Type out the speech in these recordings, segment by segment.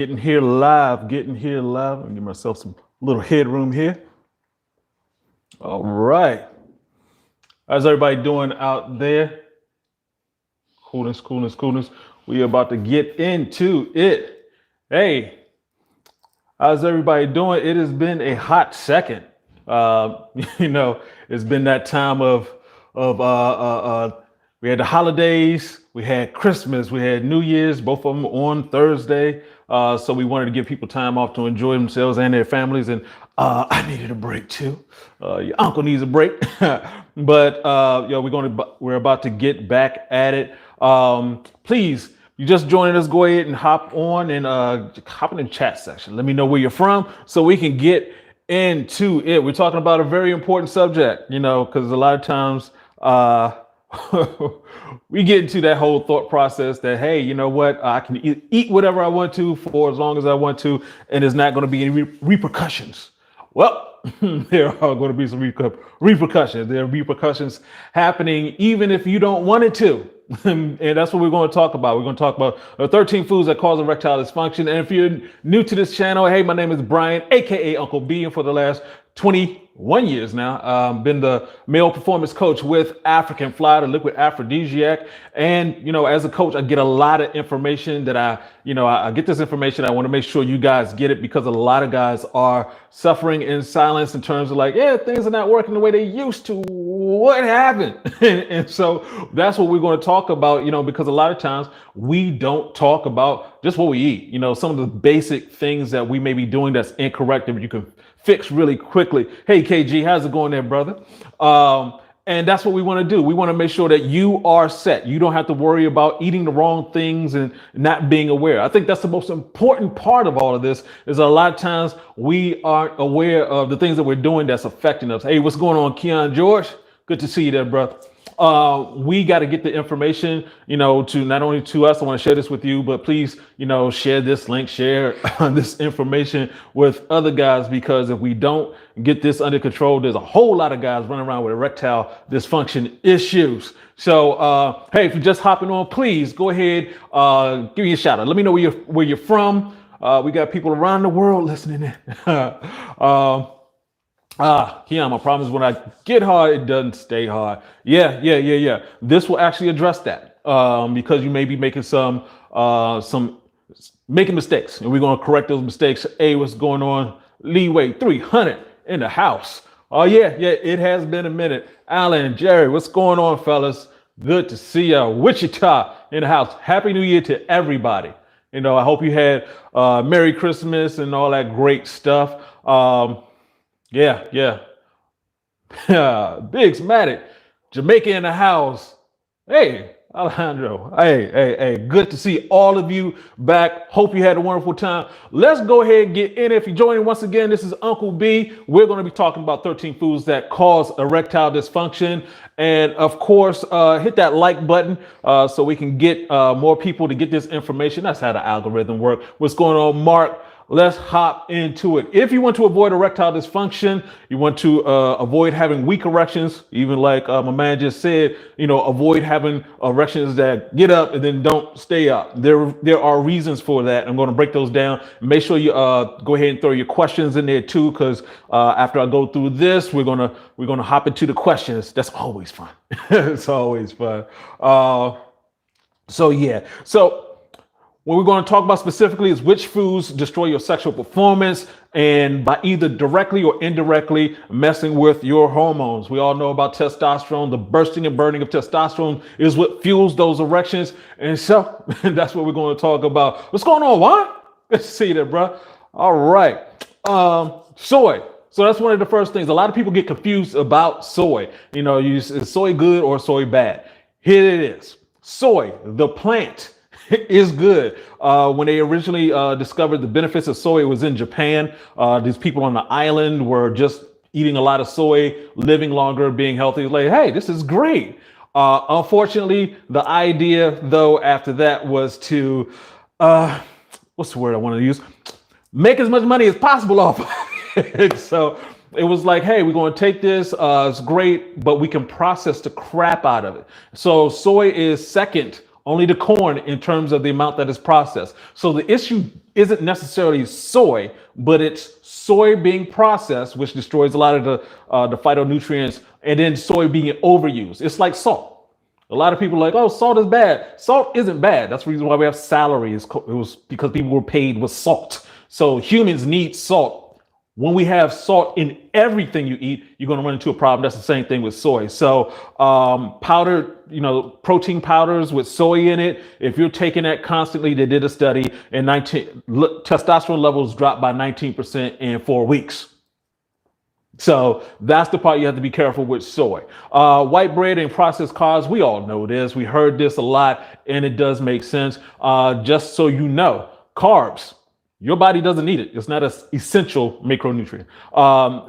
Getting here live, getting here live. I'm gonna give myself some little headroom here. All right. How's everybody doing out there? Coolness, coolness, coolness. We are about to get into it. Hey, how's everybody doing? It has been a hot second. Uh, you know, it's been that time of we had the holidays, we had Christmas, we had New Year's, both of them on Thursday. So we wanted to give people time off to enjoy themselves and their families. And I needed a break too. Your uncle needs a break. But we're about to get back at it. Please, you just joining us, go ahead and hop on and hop in the chat section. Let me know where you're from so we can get into it. We're talking about a very important subject, because a lot of times we get into that whole thought process that, hey, you know what, I can eat whatever I want to for as long as I want to, and there's not going to be any repercussions. Well, there are going to be some repercussions. There are repercussions happening even if you don't want it to. And that's what we're going to talk about. We're going to talk about 13 foods that cause erectile dysfunction. And if you're new to this channel, hey, my name is Brian, aka Uncle B, and for the last 21 years now, been the male performance coach with African Fly, the liquid aphrodisiac. And, as a coach, I get a lot of information that I get this information. I want to make sure you guys get it because a lot of guys are suffering in silence in terms of like, yeah, things are not working the way they used to. What happened? And so that's what we're going to talk about, because a lot of times we don't talk about just what we eat, some of the basic things that we may be doing that's incorrect that you can fix really quickly. Hey, KG, how's it going there, brother? And that's what we want to do. We want to make sure that you are set. You don't have to worry about eating the wrong things and not being aware. I think that's the most important part of all of this is a lot of times we aren't aware of the things that we're doing that's affecting us. Hey, what's going on, Keon George? Good to see you there, brother. We got to get the information, to not only to us. I want to share this with you, but please, share this link, share this information with other guys, because if we don't get this under control, there's a whole lot of guys running around with erectile dysfunction issues. So, hey, if you're just hopping on, please go ahead, give me a shout out. Let me know where you're from. We got people around the world listening in. Keon, my problem is when I get hard, it doesn't stay hard. Yeah. This will actually address that because you may be making some making mistakes, and we're going to correct those mistakes. Hey, what's going on? Leeway 300 in the house. Oh yeah, it has been a minute. Alan, Jerry, what's going on, fellas? Good to see ya. Wichita in the house. Happy New Year to everybody. I hope you had Merry Christmas and all that great stuff. Yeah. Biggs Matic, Jamaica in the house. Hey, Alejandro. Hey. Good to see all of you back. Hope you had a wonderful time. Let's go ahead and get in. If you're joining once again, this is Uncle B. We're going to be talking about 13 foods that cause erectile dysfunction. And of course, hit that like button so we can get more people to get this information. That's how the algorithm works. What's going on, Mark? Let's hop into it. If you want to avoid erectile dysfunction, you want to avoid having weak erections, even like my man just said, avoid having erections that get up and then don't stay up. There are reasons for that. I'm going to break those down. Make sure you go ahead and throw your questions in there too, because after I go through this, we're gonna hop into the questions. That's always fun. It's always fun. So what we're going to talk about specifically is which foods destroy your sexual performance and by either directly or indirectly messing with your hormones. We all know about testosterone. The bursting and burning of testosterone is what fuels those erections. And so that's what we're going to talk about. What's going on, Juan? Good to see you there, bro. All right. Soy. So that's one of the first things. A lot of people get confused about soy. Is soy good or soy bad? Here it is. Soy, the plant, is good. When they originally discovered the benefits of soy, it was in Japan. These people on the island were just eating a lot of soy, living longer, being healthy. Like, hey, this is great. Unfortunately, the idea, though, after that was to, what's the word I want to use? Make as much money as possible off of it. So it was like, hey, we're going to take this. It's great, but we can process the crap out of it. So soy is second only the corn in terms of the amount that is processed. So the issue isn't necessarily soy, but it's soy being processed, which destroys a lot of the phytonutrients, and then soy being overused. It's like salt. A lot of people are like, oh, salt is bad. Salt isn't bad. That's the reason why we have salaries. It was because people were paid with salt. So humans need salt. When we have salt in everything you eat, you're going to run into a problem. That's the same thing with soy. So powdered, protein powders with soy in it, if you're taking that constantly, they did a study and testosterone levels dropped by 19% in 4 weeks. So that's the part you have to be careful with soy. White bread and processed carbs, we all know this. We heard this a lot, and it does make sense. Just so you know, carbs, your body doesn't need it. It's not an essential macronutrient.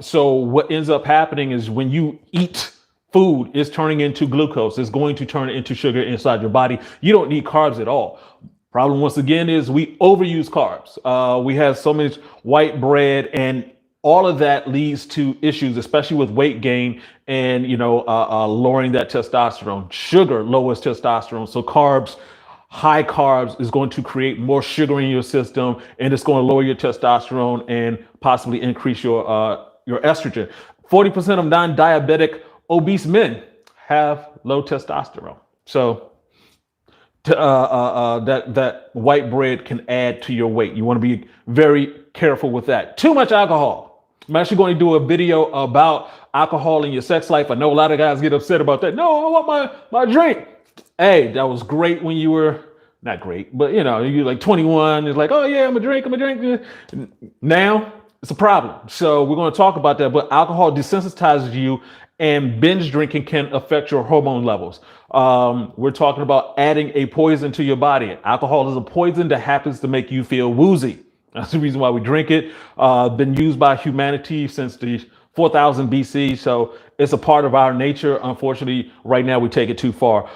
So what ends up happening is when you eat food, it's turning into glucose. It's going to turn into sugar inside your body. You don't need carbs at all. Problem, once again, is we overuse carbs. We have so much white bread, and all of that leads to issues, especially with weight gain and, lowering that testosterone. Sugar lowers testosterone. So carbs, high carbs is going to create more sugar in your system, and it's going to lower your testosterone and possibly increase your estrogen. 40% of non-diabetic obese men have low testosterone. So that white bread can add to your weight. You want to be very careful with that. Too much alcohol. I'm actually going to do a video about alcohol in your sex life. I know a lot of guys get upset about that. No, I want my drink. Hey, that was great when you were not great, but you're like 21. It's like, oh yeah, I'm a drink. Now it's a problem. So we're going to talk about that. But alcohol desensitizes you, and binge drinking can affect your hormone levels. We're talking about adding a poison to your body. Alcohol is a poison that happens to make you feel woozy. That's the reason why we drink it. Been used by humanity since the 4000 BC. So it's a part of our nature. Unfortunately, right now we take it too far.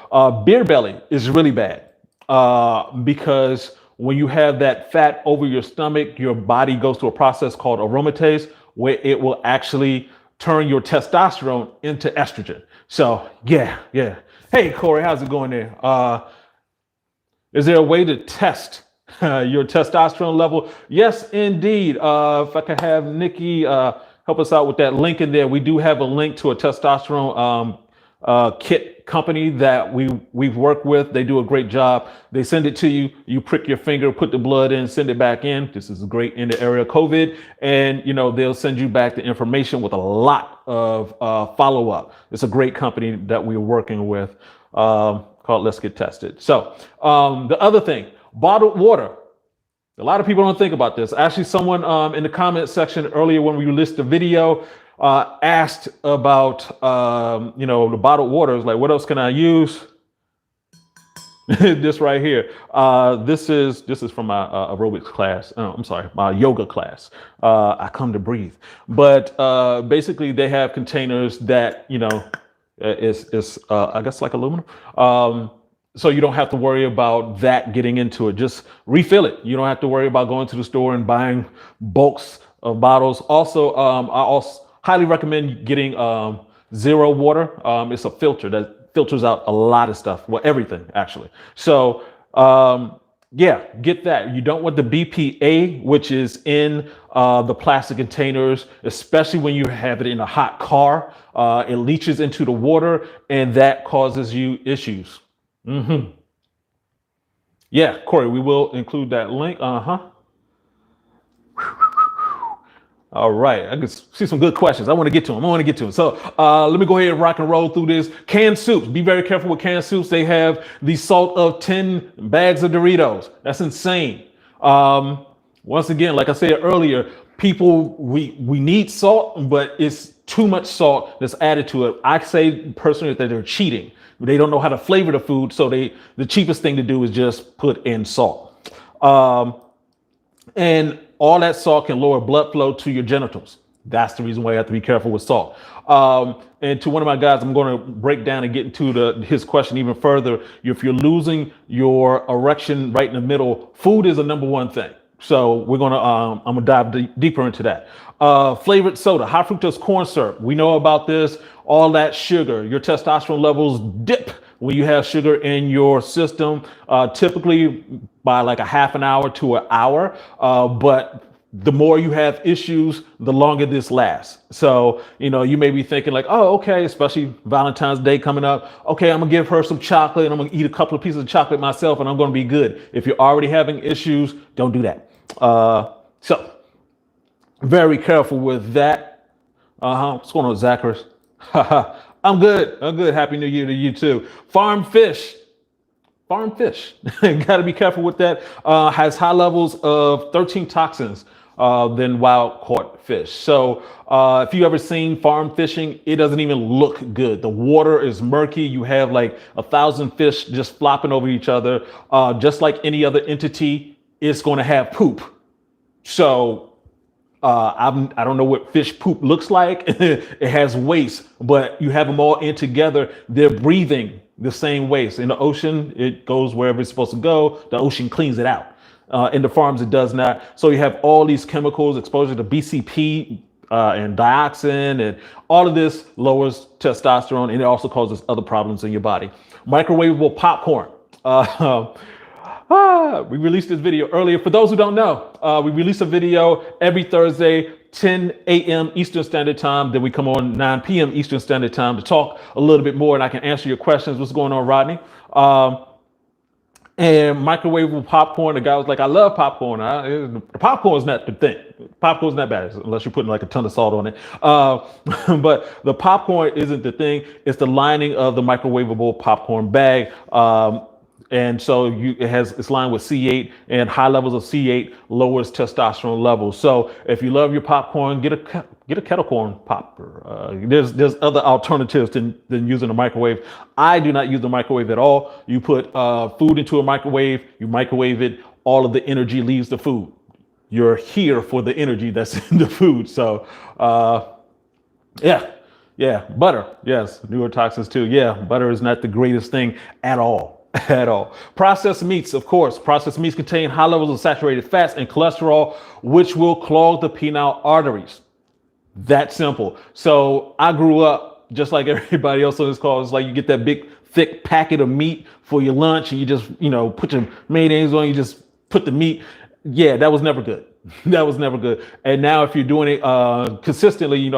Beer belly is really bad because when you have that fat over your stomach, your body goes through a process called aromatase, where it will actually turn your testosterone into estrogen. So yeah. Hey, Corey, how's it going there? Is there a way to test your testosterone level? Yes, indeed. If I could have Nikki help us out with that link in there. We do have a link to a testosterone kit company that we've worked with. They do a great job. They send it to you. You prick your finger, put the blood in, send it back in. This is great in the area of COVID. And, they'll send you back the information with a lot of follow-up. It's a great company that we're working with called Let's Get Tested. So the other thing, bottled water. A lot of people don't think about this. Actually, someone in the comment section earlier when we released the video asked about, the bottled water. Like, what else can I use? This right here. This is from my aerobics class. I'm sorry, my yoga class. I come to breathe. But basically, they have containers that is I guess like aluminum. So you don't have to worry about that getting into it. Just refill it. You don't have to worry about going to the store and buying bulks of bottles. Also, I also highly recommend getting zero water. It's a filter that filters out a lot of stuff. Well, everything actually. So get that. You don't want the BPA, which is in the plastic containers, especially when you have it in a hot car. It leaches into the water, and that causes you issues. Yeah, Corey, we will include that link. All right, I can see some good questions. I want to get to them. So let me go ahead and rock and roll through this. Canned soups. Be very careful with canned soups. They have the salt of 10 bags of Doritos. That's insane. Once again, like I said earlier, people, we need salt, but it's too much salt that's added to it. I say personally that they're cheating. They don't know how to flavor the food, so the cheapest thing to do is just put in salt. And all that salt can lower blood flow to your genitals. That's the reason why you have to be careful with salt. And to one of my guys, I'm going to break down and get into his question even further. If you're losing your erection right in the middle, food is the number one thing. So we're gonna I'm gonna dive deeper into that. Flavored soda, high fructose corn syrup. We know about this. All that sugar, your testosterone levels dip when you have sugar in your system, typically by like a half an hour to an hour. But the more you have issues, the longer this lasts. So, you may be thinking like, oh, okay, especially Valentine's Day coming up. Okay, I'm gonna give her some chocolate and I'm gonna eat a couple of pieces of chocolate myself and I'm gonna be good. If you're already having issues, don't do that. So very careful with that. What's going on, Zachary? I'm good. I'm good. Happy New Year to you too. Farm fish. Got to be careful with that. Has high levels of 13 toxins than wild caught fish. So if you ever seen farm fishing, it doesn't even look good. The water is murky. You have like 1,000 fish just flopping over each other. Just like any other entity, it's going to have poop. So I don't know what fish poop looks like. It has waste, but you have them all in together. They're breathing the same waste. In the ocean, it goes wherever it's supposed to go. The ocean cleans it out. In the farms, it does not. So you have all these chemicals, exposure to BCP and dioxin, and all of this lowers testosterone, and it also causes other problems in your body. Microwavable popcorn. We released this video earlier. For those who don't know, we release a video every Thursday, 10 a.m. Eastern Standard Time. Then we come on 9 p.m. Eastern Standard Time to talk a little bit more, and I can answer your questions. What's going on, Rodney? And microwavable popcorn, the guy was like, I love popcorn. The popcorn is not the thing. Popcorn's not bad unless you're putting like a ton of salt on it. But the popcorn isn't the thing. It's the lining of the microwavable popcorn bag. And so it's lined with C8, and high levels of C8 lowers testosterone levels. So if you love your popcorn, get a kettle corn popper. There's other alternatives than using a microwave. I do not use the microwave at all. You put food into a microwave, you microwave it, all of the energy leaves the food. You're here for the energy that's in the food. So yeah, butter. Yes, neurotoxins too. Yeah, butter is not the greatest thing at all. Processed meats, of course. Processed meats contain high levels of saturated fats and cholesterol, which will clog the penile arteries. That simple. So I grew up just like everybody else on this call. It's like you get that big, thick packet of meat for your lunch, and you just, put your mayonnaise on. You just put the meat. Yeah, that was never good. That was never good. And now, if you're doing it consistently,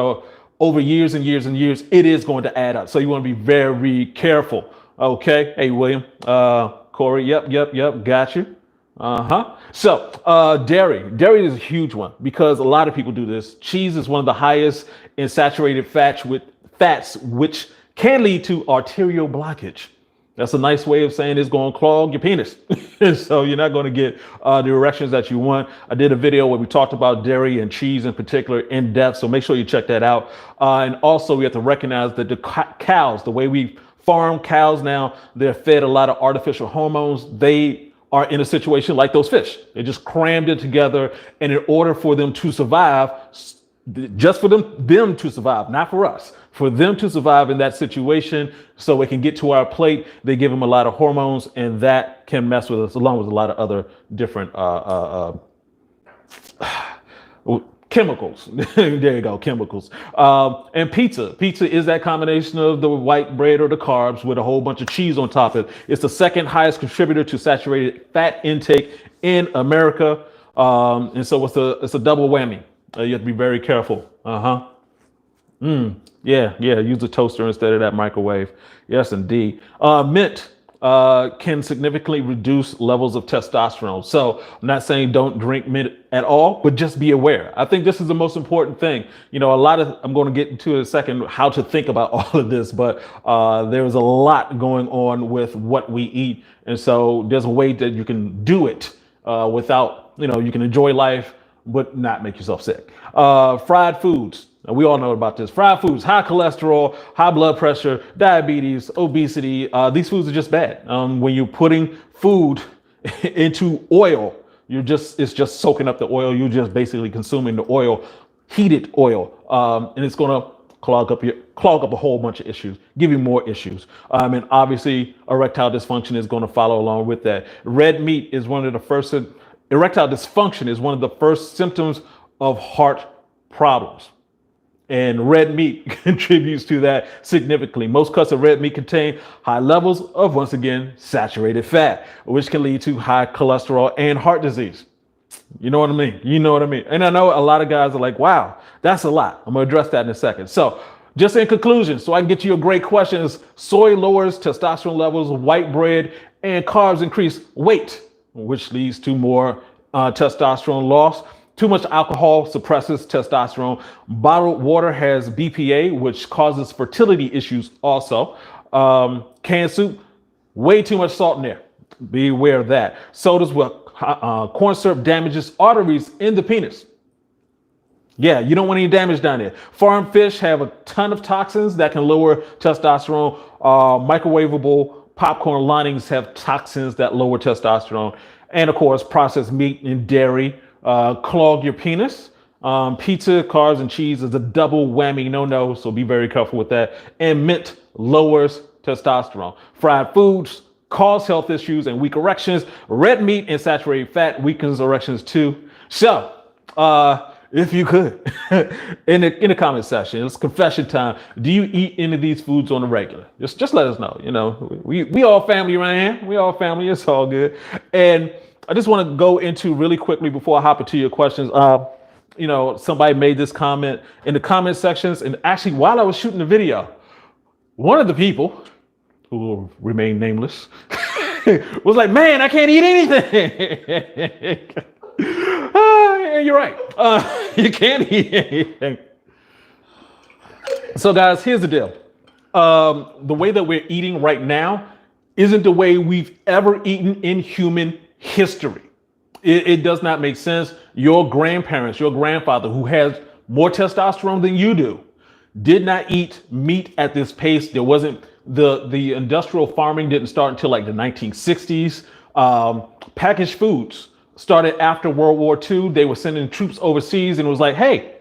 over years and years and years, it is going to add up. So you want to be very careful. Okay. Hey, William, Corey. Yep. Got you. So, dairy is a huge one because a lot of people do this. Cheese is one of the highest in saturated fats, which can lead to arterial blockage. That's a nice way of saying it's going to clog your penis. So you're not going to get the erections that you want. I did a video where we talked about dairy and cheese in particular in depth. So make sure you check that out. And also we have to recognize that the cows, the way we farm cows now, they're fed a lot of artificial hormones. They are in a situation like those fish. They just crammed it together. And in order for them to survive, just for them to survive, not for us, for them to survive in that situation so it can get to our plate, they give them a lot of hormones, and that can mess with us along with a lot of other different chemicals. There you go, chemicals. And pizza. Pizza is that combination of the white bread or the carbs with a whole bunch of cheese on top of it. It's the second highest contributor to saturated fat intake in America. And so it's a double whammy. You have to be very careful. Yeah. Use a toaster instead of that microwave. Yes, indeed. Mint can significantly reduce levels of testosterone. So I'm not saying don't drink mint at all, but just be aware. I think this is the most important thing. I'm going to get into in a second how to think about all of this, but there's a lot going on with what we eat. And so there's a way that you can do it without, you can enjoy life, but not make yourself sick. Fried foods. Now, we all know about this. Fried foods, high cholesterol, high blood pressure, diabetes, obesity. These foods are just bad. When you're putting food into oil, it's just soaking up the oil. You're just basically consuming the oil, heated oil, and it's going to clog up a whole bunch of issues, give you more issues. And obviously, erectile dysfunction is going to follow along with that. Red meat is one of the first. Erectile dysfunction is one of the first symptoms of heart problems. And red meat contributes to that significantly. Most cuts of red meat contain high levels of, once again, saturated fat, which can lead to high cholesterol and heart disease. You know what I mean? You know what I mean? And I know a lot of guys are like, wow, that's a lot. I'm going to address that in a second. So just in conclusion, so I can get you a great question, is soy lowers testosterone levels, white bread and carbs increase weight, which leads to more testosterone loss. Too much alcohol suppresses testosterone. Bottled water has BPA, which causes fertility issues also. Canned soup, way too much salt in there. Be aware of that. Sodas with corn syrup damages arteries in the penis. Yeah, you don't want any damage down there. Farm fish have a ton of toxins that can lower testosterone. Microwavable popcorn linings have toxins that lower testosterone. And of course, processed meat and dairy clog your penis. Pizza, carbs, and cheese is a double whammy no-no, so be very careful with that. And mint lowers testosterone. Fried foods cause health issues and weak erections. Red meat and saturated fat weakens erections too. So, if you could, in the comment section, it's confession time. Do you eat any of these foods on the regular? Just let us know. You know, we all family around here. We all family. It's all good. And I just want to go into really quickly before I hop into your questions. You know, somebody made this comment in the comment sections, and actually while I was shooting the video, one of the people who will remain nameless was like, "Man, I can't eat anything." Yeah, you're right. You can't eat anything. So, guys, here's the deal. The way that we're eating right now isn't the way we've ever eaten in human history. It does not make sense. Your grandparents, your grandfather, who has more testosterone than you do, did not eat meat at this pace. There wasn't the industrial farming didn't start until like the 1960s. Packaged foods started after World War II. They were sending troops overseas, and it was like, hey,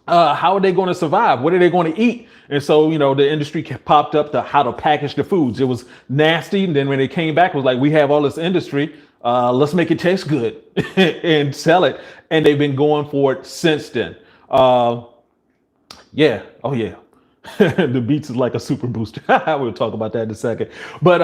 how are they going to survive? What are they going to eat? And so, you know, the industry popped up to how to package the foods. It was nasty. And then when they came back, it was like, we have all this industry. Let's make it taste good and sell it. And they've been going for it since then. Yeah. Oh, yeah. The beats is like a super booster. We'll talk about that in a second. But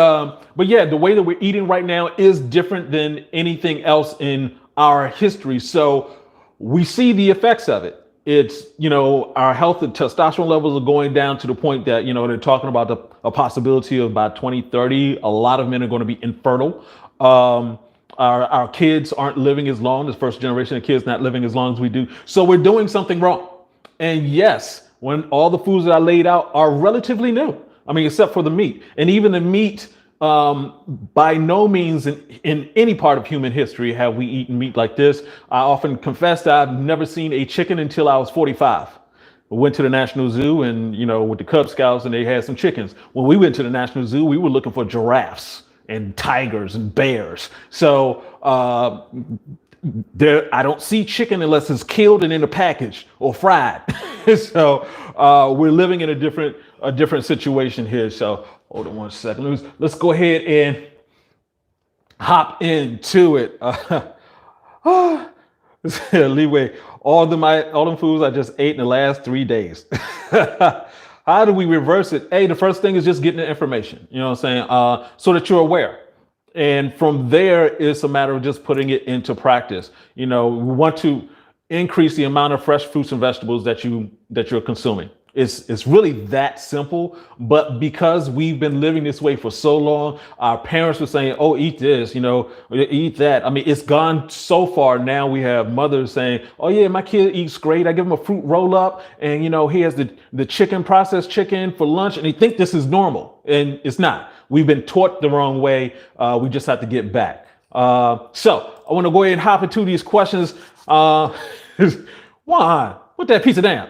yeah, the way that we're eating right now is different than anything else in our history. So we see the effects of it. It's, you know, our health and testosterone levels are going down to the point that, you know, they're talking about a possibility of by 2030, a lot of men are going to be infertile. Our kids aren't living as long. This first generation of kids not living as long as we do. So we're doing something wrong. And yes, when all the foods that I laid out are relatively new, I mean, except for the meat, and even the meat, by no means in any part of human history have we eaten meat like this. I often confess that I've never seen a chicken until I was 45. We went to the National Zoo and, you know, with the Cub Scouts, and they had some chickens. When we went to the National Zoo, we were looking for giraffes and tigers and bears. So I don't see chicken unless it's killed and in a package or fried. So we're living in a different situation here. So hold on one second. Let's go ahead and hop into it. Leeway. All them foods I just ate in the last 3 days. How do we reverse it? Hey, the first thing is just getting the information. You know what I'm saying? So that you're aware. And from there, it's a matter of just putting it into practice. You know, we want to increase the amount of fresh fruits and vegetables that you're consuming. It's really that simple. But because we've been living this way for so long, our parents were saying, oh, eat this, you know, eat that. I mean, it's gone so far. Now we have mothers saying, oh, yeah, my kid eats great. I give him a fruit roll up and, you know, he has the processed chicken for lunch, and they think this is normal. And it's not. We've been taught the wrong way. We just have to get back. So I want to go ahead and hop into these questions. Juan, put that pizza down.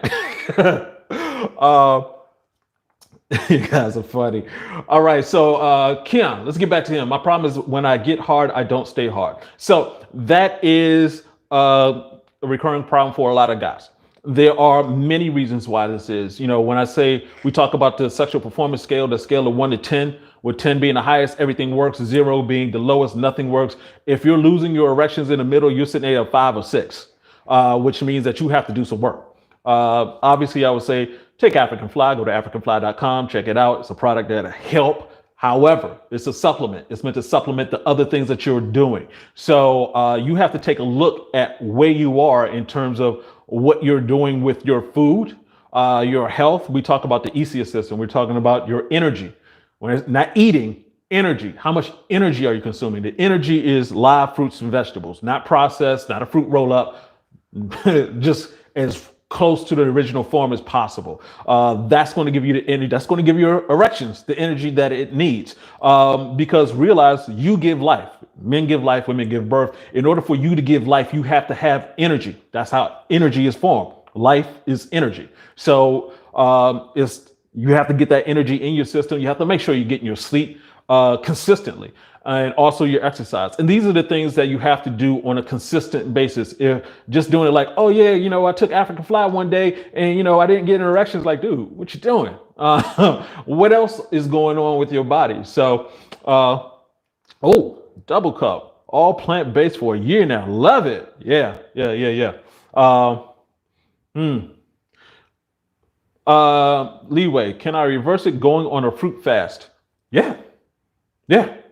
You guys are funny. All right. So Kim, let's get back to him. My problem is when I get hard, I don't stay hard. So that is a recurring problem for a lot of guys. There are many reasons why this is. You know, when I say we talk about the sexual performance scale, the scale of 1 to 10, with 10 being the highest, everything works, 0 being the lowest, nothing works. If you're losing your erections in the middle, you're sitting at a 5 or 6, which means that you have to do some work. Obviously, I would say take African Fly, go to africanfly.com, check it out. It's a product that'll help. However, it's a supplement. It's meant to supplement the other things that you're doing. So you have to take a look at where you are in terms of what you're doing with your food, your health. We talk about the ECS system. We're talking about your energy. When it's not eating, energy. How much energy are you consuming? The energy is live fruits and vegetables, not processed, not a fruit roll up, just as close to the original form as possible. That's going to give you the energy. That's going to give your erections the energy that it needs. Because realize you give life. Men give life, women give birth. In order for you to give life, you have to have energy. That's how energy is formed. Life is energy. So you have to get that energy in your system. You have to make sure you're getting your sleep consistently, and also your exercise. And these are the things that you have to do on a consistent basis. If just doing it like, oh yeah, I took African Fly one day and I didn't get erections, like, dude, what you doing? What else is going on with your body? So, double cup, all plant-based for a year now. Love it. Yeah. Leeway, can I reverse it going on a fruit fast? Yeah.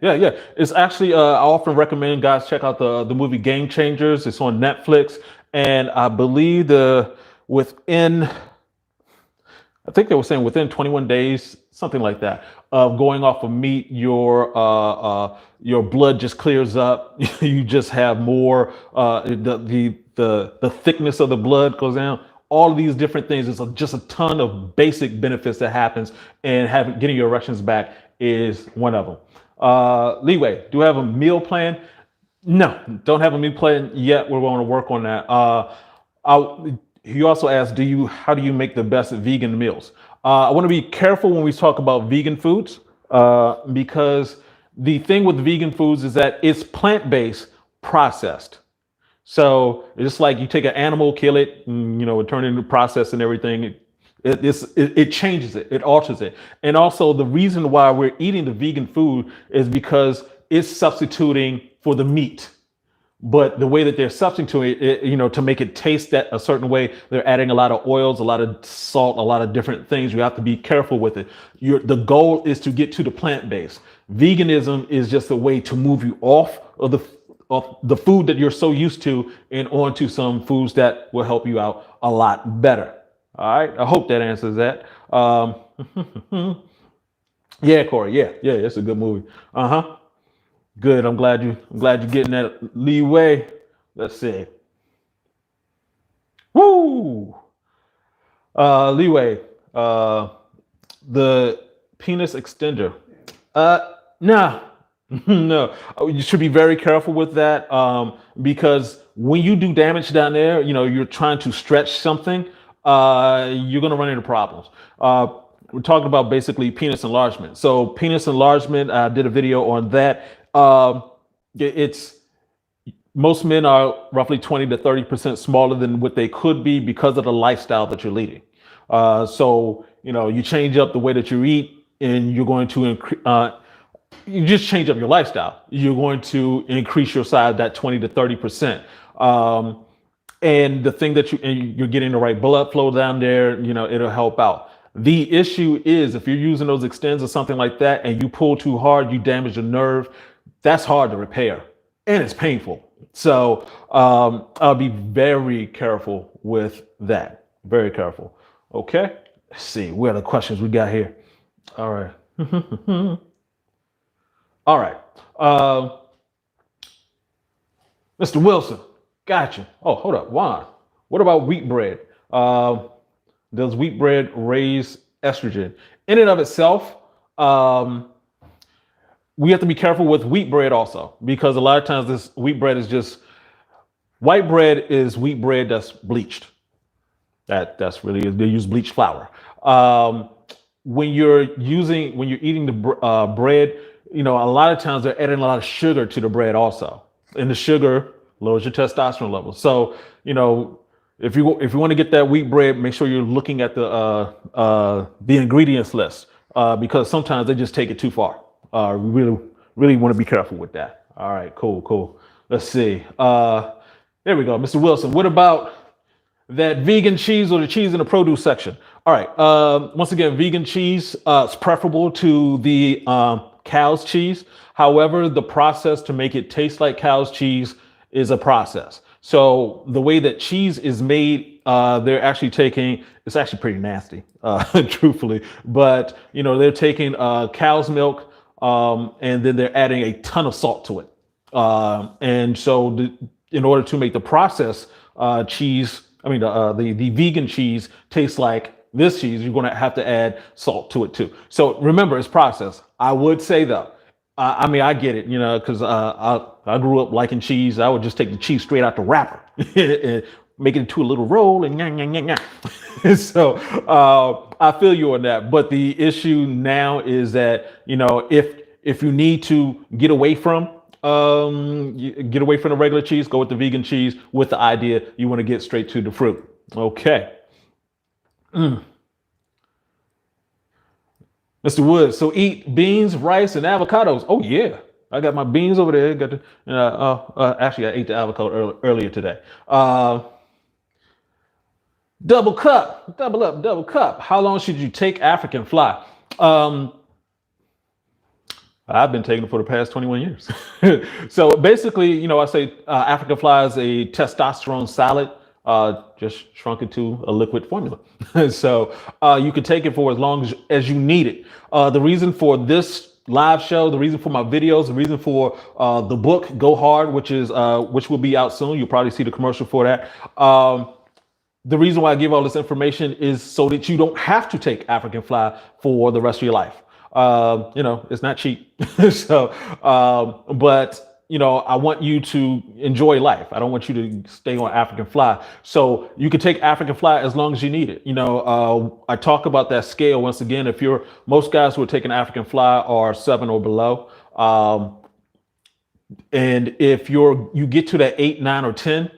It's actually, I often recommend guys check out the movie Game Changers. It's on Netflix. And I believe I think they were saying within 21 days, something like that, of going off of meat, your blood just clears up. You just have more, the thickness of the blood goes down. All of these different things. It's just a ton of basic benefits that happens, and getting your erections back is one of them. Leeway, do I have a meal plan? No, don't have a meal plan yet. We're going to work on that. He also asked, how do you make the best vegan meals? I want to be careful when we talk about vegan foods, because the thing with vegan foods is that it's plant-based processed. So it's just like you take an animal, kill it, and, turn it into process and everything. It changes it, it alters it. And also the reason why we're eating the vegan food is because it's substituting for the meat. But the way that they're substituting it, to make it taste that a certain way, they're adding a lot of oils, a lot of salt, a lot of different things. You have to be careful with it. The goal is to get to the plant-based. Veganism is just a way to move you off of the food that you're so used to and onto some foods that will help you out a lot better. All right. I hope that answers that. Yeah, Corey. Yeah. It's a good movie. Good. I'm glad you're getting that, Leeway. Let's see. Woo. Leeway. The penis extender. Nah. No, you should be very careful with that, because when you do damage down there, you're trying to stretch something, you're going to run into problems. We're talking about basically penis enlargement. So penis enlargement, I did a video on that. Most men are roughly 20 to 30% smaller than what they could be because of the lifestyle that you're leading. So, you change up the way that you eat, and you're going to you just change up your lifestyle. You're going to increase your size that 20 to 30%. And the thing that you're getting the right blood flow down there, it'll help out. The issue is if you're using those extends or something like that and you pull too hard, you damage the nerve. That's hard to repair and it's painful. So I'll be very careful with that. Very careful. Okay. Let's see. What are the questions we got here? All right. All right. Mr. Wilson, gotcha. Oh, hold up. Juan, what about wheat bread? Does wheat bread raise estrogen? In and of itself, we have to be careful with wheat bread also, because a lot of times this wheat bread is just, white bread is wheat bread that's bleached. That's really, they use bleached flour. When you're eating the bread, a lot of times they're adding a lot of sugar to the bread also. And the sugar lowers your testosterone levels. So, if you want to get that wheat bread, make sure you're looking at the ingredients list, because sometimes they just take it too far. We really want to be careful with that. All right, cool. Let's see. There we go. Mr. Wilson, what about That vegan cheese or the cheese in the produce section. All right. Once again, vegan cheese is preferable to the cow's cheese. However, the process to make it taste like cow's cheese is a process. So the way that cheese is made, they're actually taking, it's actually pretty nasty, truthfully, but they're taking cow's milk, and then they're adding a ton of salt to it. And so in order to make the process cheese, the vegan cheese tastes like this cheese, you're going to have to add salt to it too. So remember, it's processed. I would say though, I get it, because I grew up liking cheese. I would just take the cheese straight out the wrapper and make it into a little roll and so I feel you on that. But the issue now is that if you need to get away from the regular cheese, go with the vegan cheese with the idea you want to get straight to the fruit. Okay. Mr. Woods, so eat beans, rice, and avocados. Oh yeah, I got my beans over there. Got actually, I ate the avocado earlier today. Double cup, double up, double cup. How long should you take African fly? I've been taking it for the past 21 years. So basically, I say African fly is a testosterone salad, just shrunk into a liquid formula. So you can take it for as long as you need it. The reason for this live show, the reason for my videos, the reason for the book Go Hard, which will be out soon. You'll probably see the commercial for that. The reason why I give all this information is so that you don't have to take African fly for the rest of your life. It's not cheap. So, but I want you to enjoy life. I don't want you to stay on African fly. So you can take African fly as long as you need it. I talk about that scale once again. Most guys who are taking African fly are 7 or below. And if you get to that 8, 9, or 10,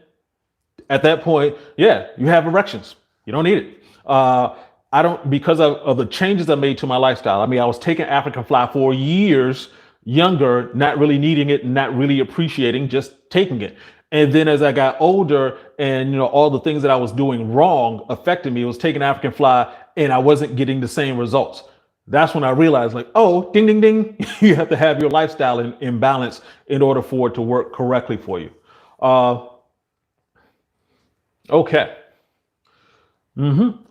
at that point, yeah, you have erections. You don't need it. I don't, because of the changes I made to my lifestyle. I was taking African fly for years, younger, not really needing it, not really appreciating, just taking it. And then as I got older and, all the things that I was doing wrong affected me, it was taking African fly and I wasn't getting the same results. That's when I realized oh, ding, ding, ding, you have to have your lifestyle in balance in order for it to work correctly for you. Okay.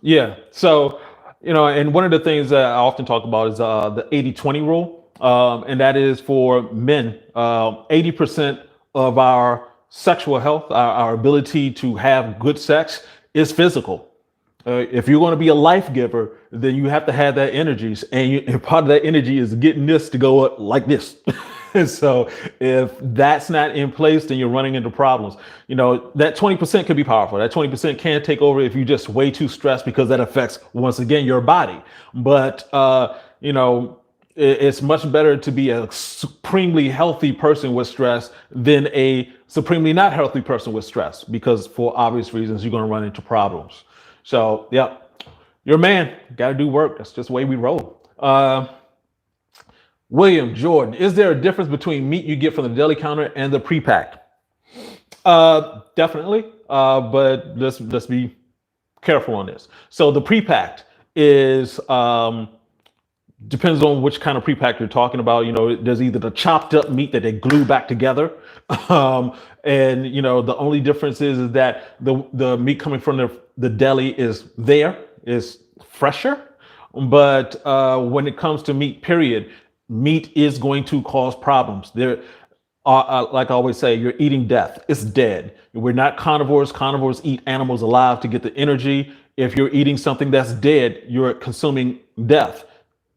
Yeah. So, and one of the things that I often talk about is the 80-20 rule. And that is for men, 80% of our sexual health, our ability to have good sex is physical. If you're going to be a life giver, then you have to have that energy. And part of that energy is getting this to go up like this. So if that's not in place, then you're running into problems. That 20% could be powerful. That 20% can take over if you're just way too stressed, because that affects, once again, your body. But, it's much better to be a supremely healthy person with stress than a supremely not healthy person with stress, because for obvious reasons, you're going to run into problems. So, yeah, you're a man, got to do work. That's just the way we roll. William Jordan, is there a difference between meat you get from the deli counter and the pre-packed? Definitely, but let's be careful on this. So the pre-packed is depends on which kind of pre-pack you're talking about. There's either the chopped up meat that they glue back together, and the only difference is that the meat coming from the deli is fresher. But when it comes to meat, period, meat is going to cause problems. There are, like I always say, you're eating death. It's dead. We're not carnivores. Carnivores eat animals alive to get the energy. If you're eating something that's dead, you're consuming death.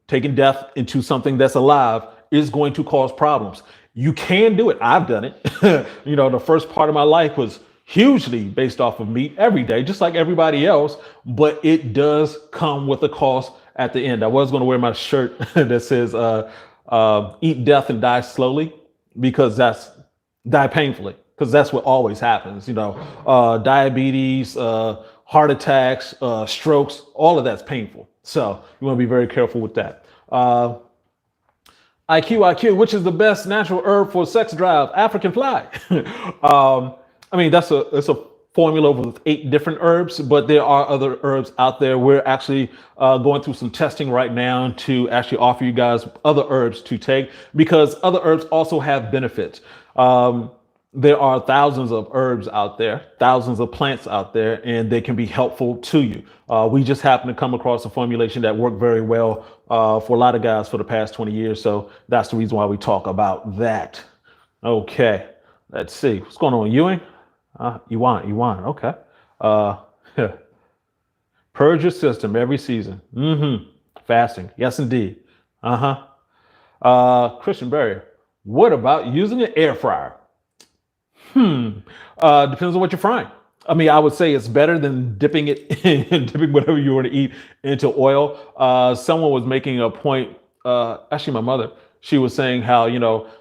Taking death into something that's alive is going to cause problems. You can do it. I've done it. The first part of my life was hugely based off of meat every day, just like everybody else, but it does come with a cost at the end. I was going to wear my shirt that says eat death and die slowly, because die painfully, because that's what always happens. Diabetes, heart attacks, strokes, all of that's painful. So you want to be very careful with that. IQ, which is the best natural herb for sex drive? African fly. That's a formula with 8 different herbs, but there are other herbs out there. We're actually going through some testing right now to actually offer you guys other herbs to take, because other herbs also have benefits. There are thousands of herbs out there, thousands of plants out there, and they can be helpful to you. We just happen to come across a formulation that worked very well for a lot of guys for the past 20 years. So that's the reason why we talk about that. Okay, let's see. What's going on, Ewing? You want. Okay. Yeah. Purge your system every season. Fasting. Yes, indeed. Christian Berry. What about using an air fryer? Depends on what you're frying. I mean, I would say it's better than dipping it in, dipping whatever you want to eat into oil. Someone was making a point, actually my mother, she was saying how,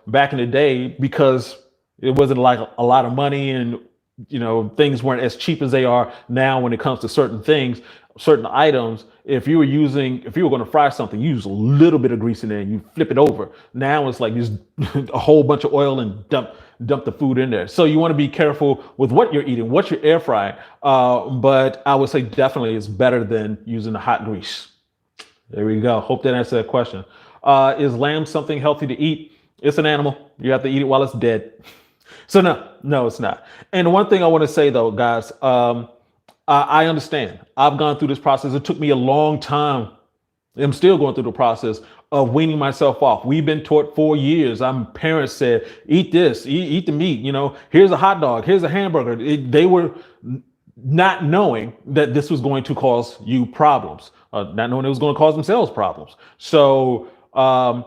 back in the day, because it wasn't like a lot of money and, things weren't as cheap as they are now when it comes to certain things, certain items. If you were going to fry something, you use a little bit of grease in there and you flip it over. Now it's like just a whole bunch of oil and dump the food in there. So you want to be careful with what you're eating, what you're air frying. But I would say definitely it's better than using the hot grease. There we go. Hope that answered that question. Is lamb something healthy to eat? It's an animal. You have to eat it while it's dead. So no, it's not. And one thing I want to say though, guys, I understand. I've gone through this process. It took me a long time. I'm still going through the process of weaning myself off. We've been taught for years. Parents said, eat this, eat the meat. Here's a hot dog, here's a hamburger. They were not knowing that this was going to cause you problems, not knowing it was going to cause themselves problems. So, I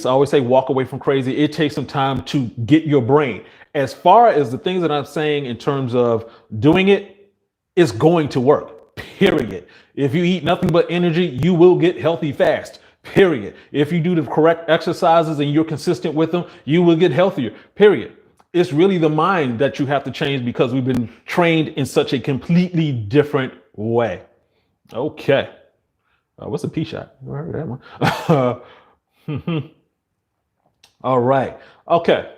always say, walk away from crazy. It takes some time to get your brain. As far as the things that I'm saying in terms of doing it, it's going to work, period. If you eat nothing but energy, you will get healthy fast, period. If you do the correct exercises and you're consistent with them, you will get healthier, period. It's really the mind that you have to change because we've been trained in such a completely different way. Okay. What's a pea shot? I heard that one. All right. Okay.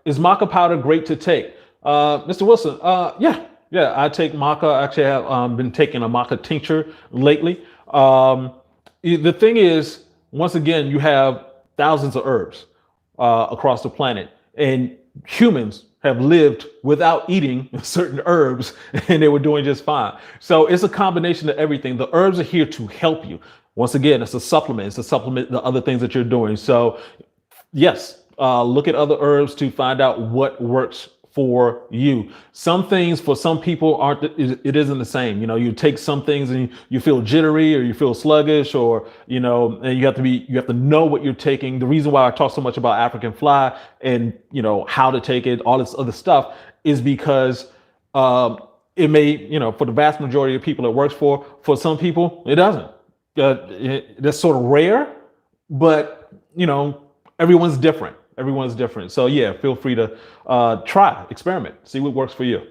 Is maca powder great to take? Mr. Wilson, yeah, I take maca. Actually, I have been taking a maca tincture lately. The thing is, once again, you have thousands of herbs across the planet, and humans have lived without eating certain herbs and they were doing just fine. So it's a combination of everything. The herbs are here to help you. Once again, it's a supplement. It's a supplement the other things that you're doing. So yes, look at other herbs to find out what works for you. Some things for some people it isn't the same. You take some things and you feel jittery or you feel sluggish or, and you have to know what you're taking. The reason why I talk so much about African fly and, how to take it, all this other stuff is because, it may, for the vast majority of people it works for some people, it doesn't. That's sort of rare, but everyone's different. Everyone's different. So yeah, feel free to try, experiment, see what works for you.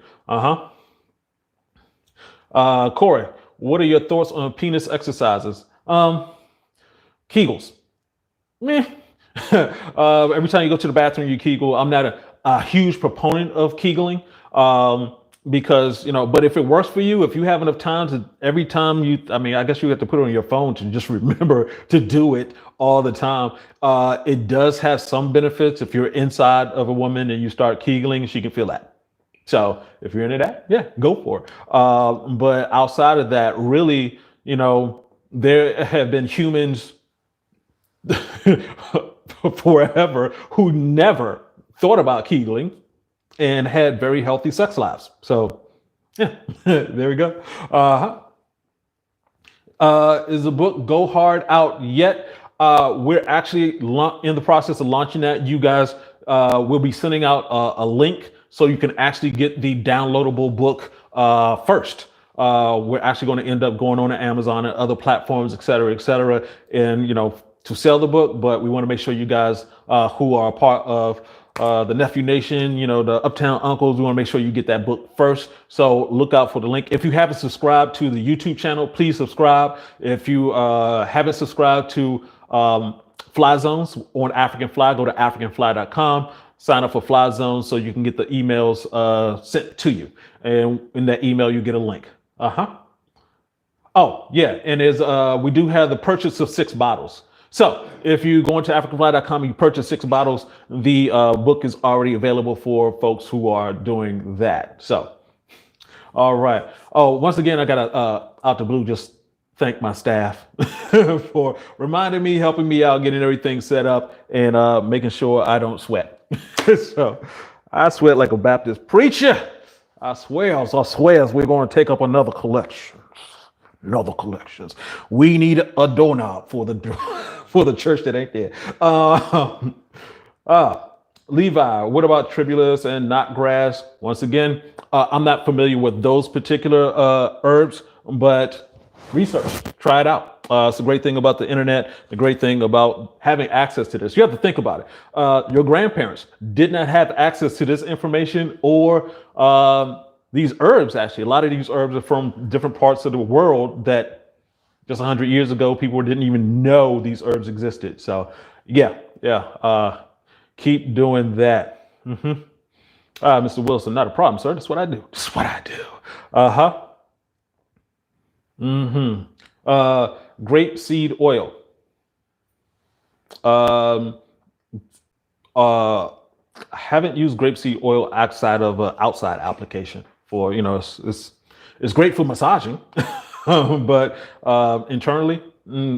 Corey, what are your thoughts on penis exercises? Kegels. Meh. Every time you go to the bathroom, you Kegel. I'm not a huge proponent of Kegling. Because, but if it works for you, if you have enough time to every time I guess you have to put it on your phone to just remember to do it all the time. It does have some benefits. If you're inside of a woman and you start Kegling, she can feel that. So if you're into that, yeah, go for it. But outside of that, really, there have been humans forever who never thought about Kegling and had very healthy sex lives. So yeah, there we go. Is the book Go Hard out yet? We're actually in the process of launching that. You guys will be sending out a link so you can actually get the downloadable book first. We're actually going to end up going on to Amazon and other platforms, et cetera, and to sell the book. But we want to make sure you guys who are a part of the Nephew Nation, the Uptown Uncles, we want to make sure you get that book first. So look out for the link. If you haven't subscribed to the YouTube channel, please subscribe. If you haven't subscribed to Fly Zones on African Fly, go to africanfly.com. sign up for Fly Zone so you can get the emails sent to you. And in that email, you get a link. Oh, yeah. And we do have the purchase of 6 bottles. So if you go into africanfly.com, you purchase 6 bottles, the book is already available for folks who are doing that. So, all right. Oh, once again, I got to, out the blue, just thank my staff for reminding me, helping me out, getting everything set up, and making sure I don't sweat. So I sweat like a Baptist preacher. I swear we're going to take up another collection. Another collections. We need a doorknob for the for the church that ain't there. Levi, what about tribulus and knotgrass? Once again, I'm not familiar with those particular herbs, but research, try it out. It's a great thing about the internet, the great thing about having access to this. You have to think about it. Your grandparents did not have access to this information or these herbs. Actually, a lot of these herbs are from different parts of the world that just 100 years ago, people didn't even know these herbs existed. So yeah. Keep doing that. Mr. Wilson, not a problem, sir. That's what I do. That's what I do. Grape seed oil. I haven't used grapeseed oil outside of an outside application for, it's great for massaging, but internally,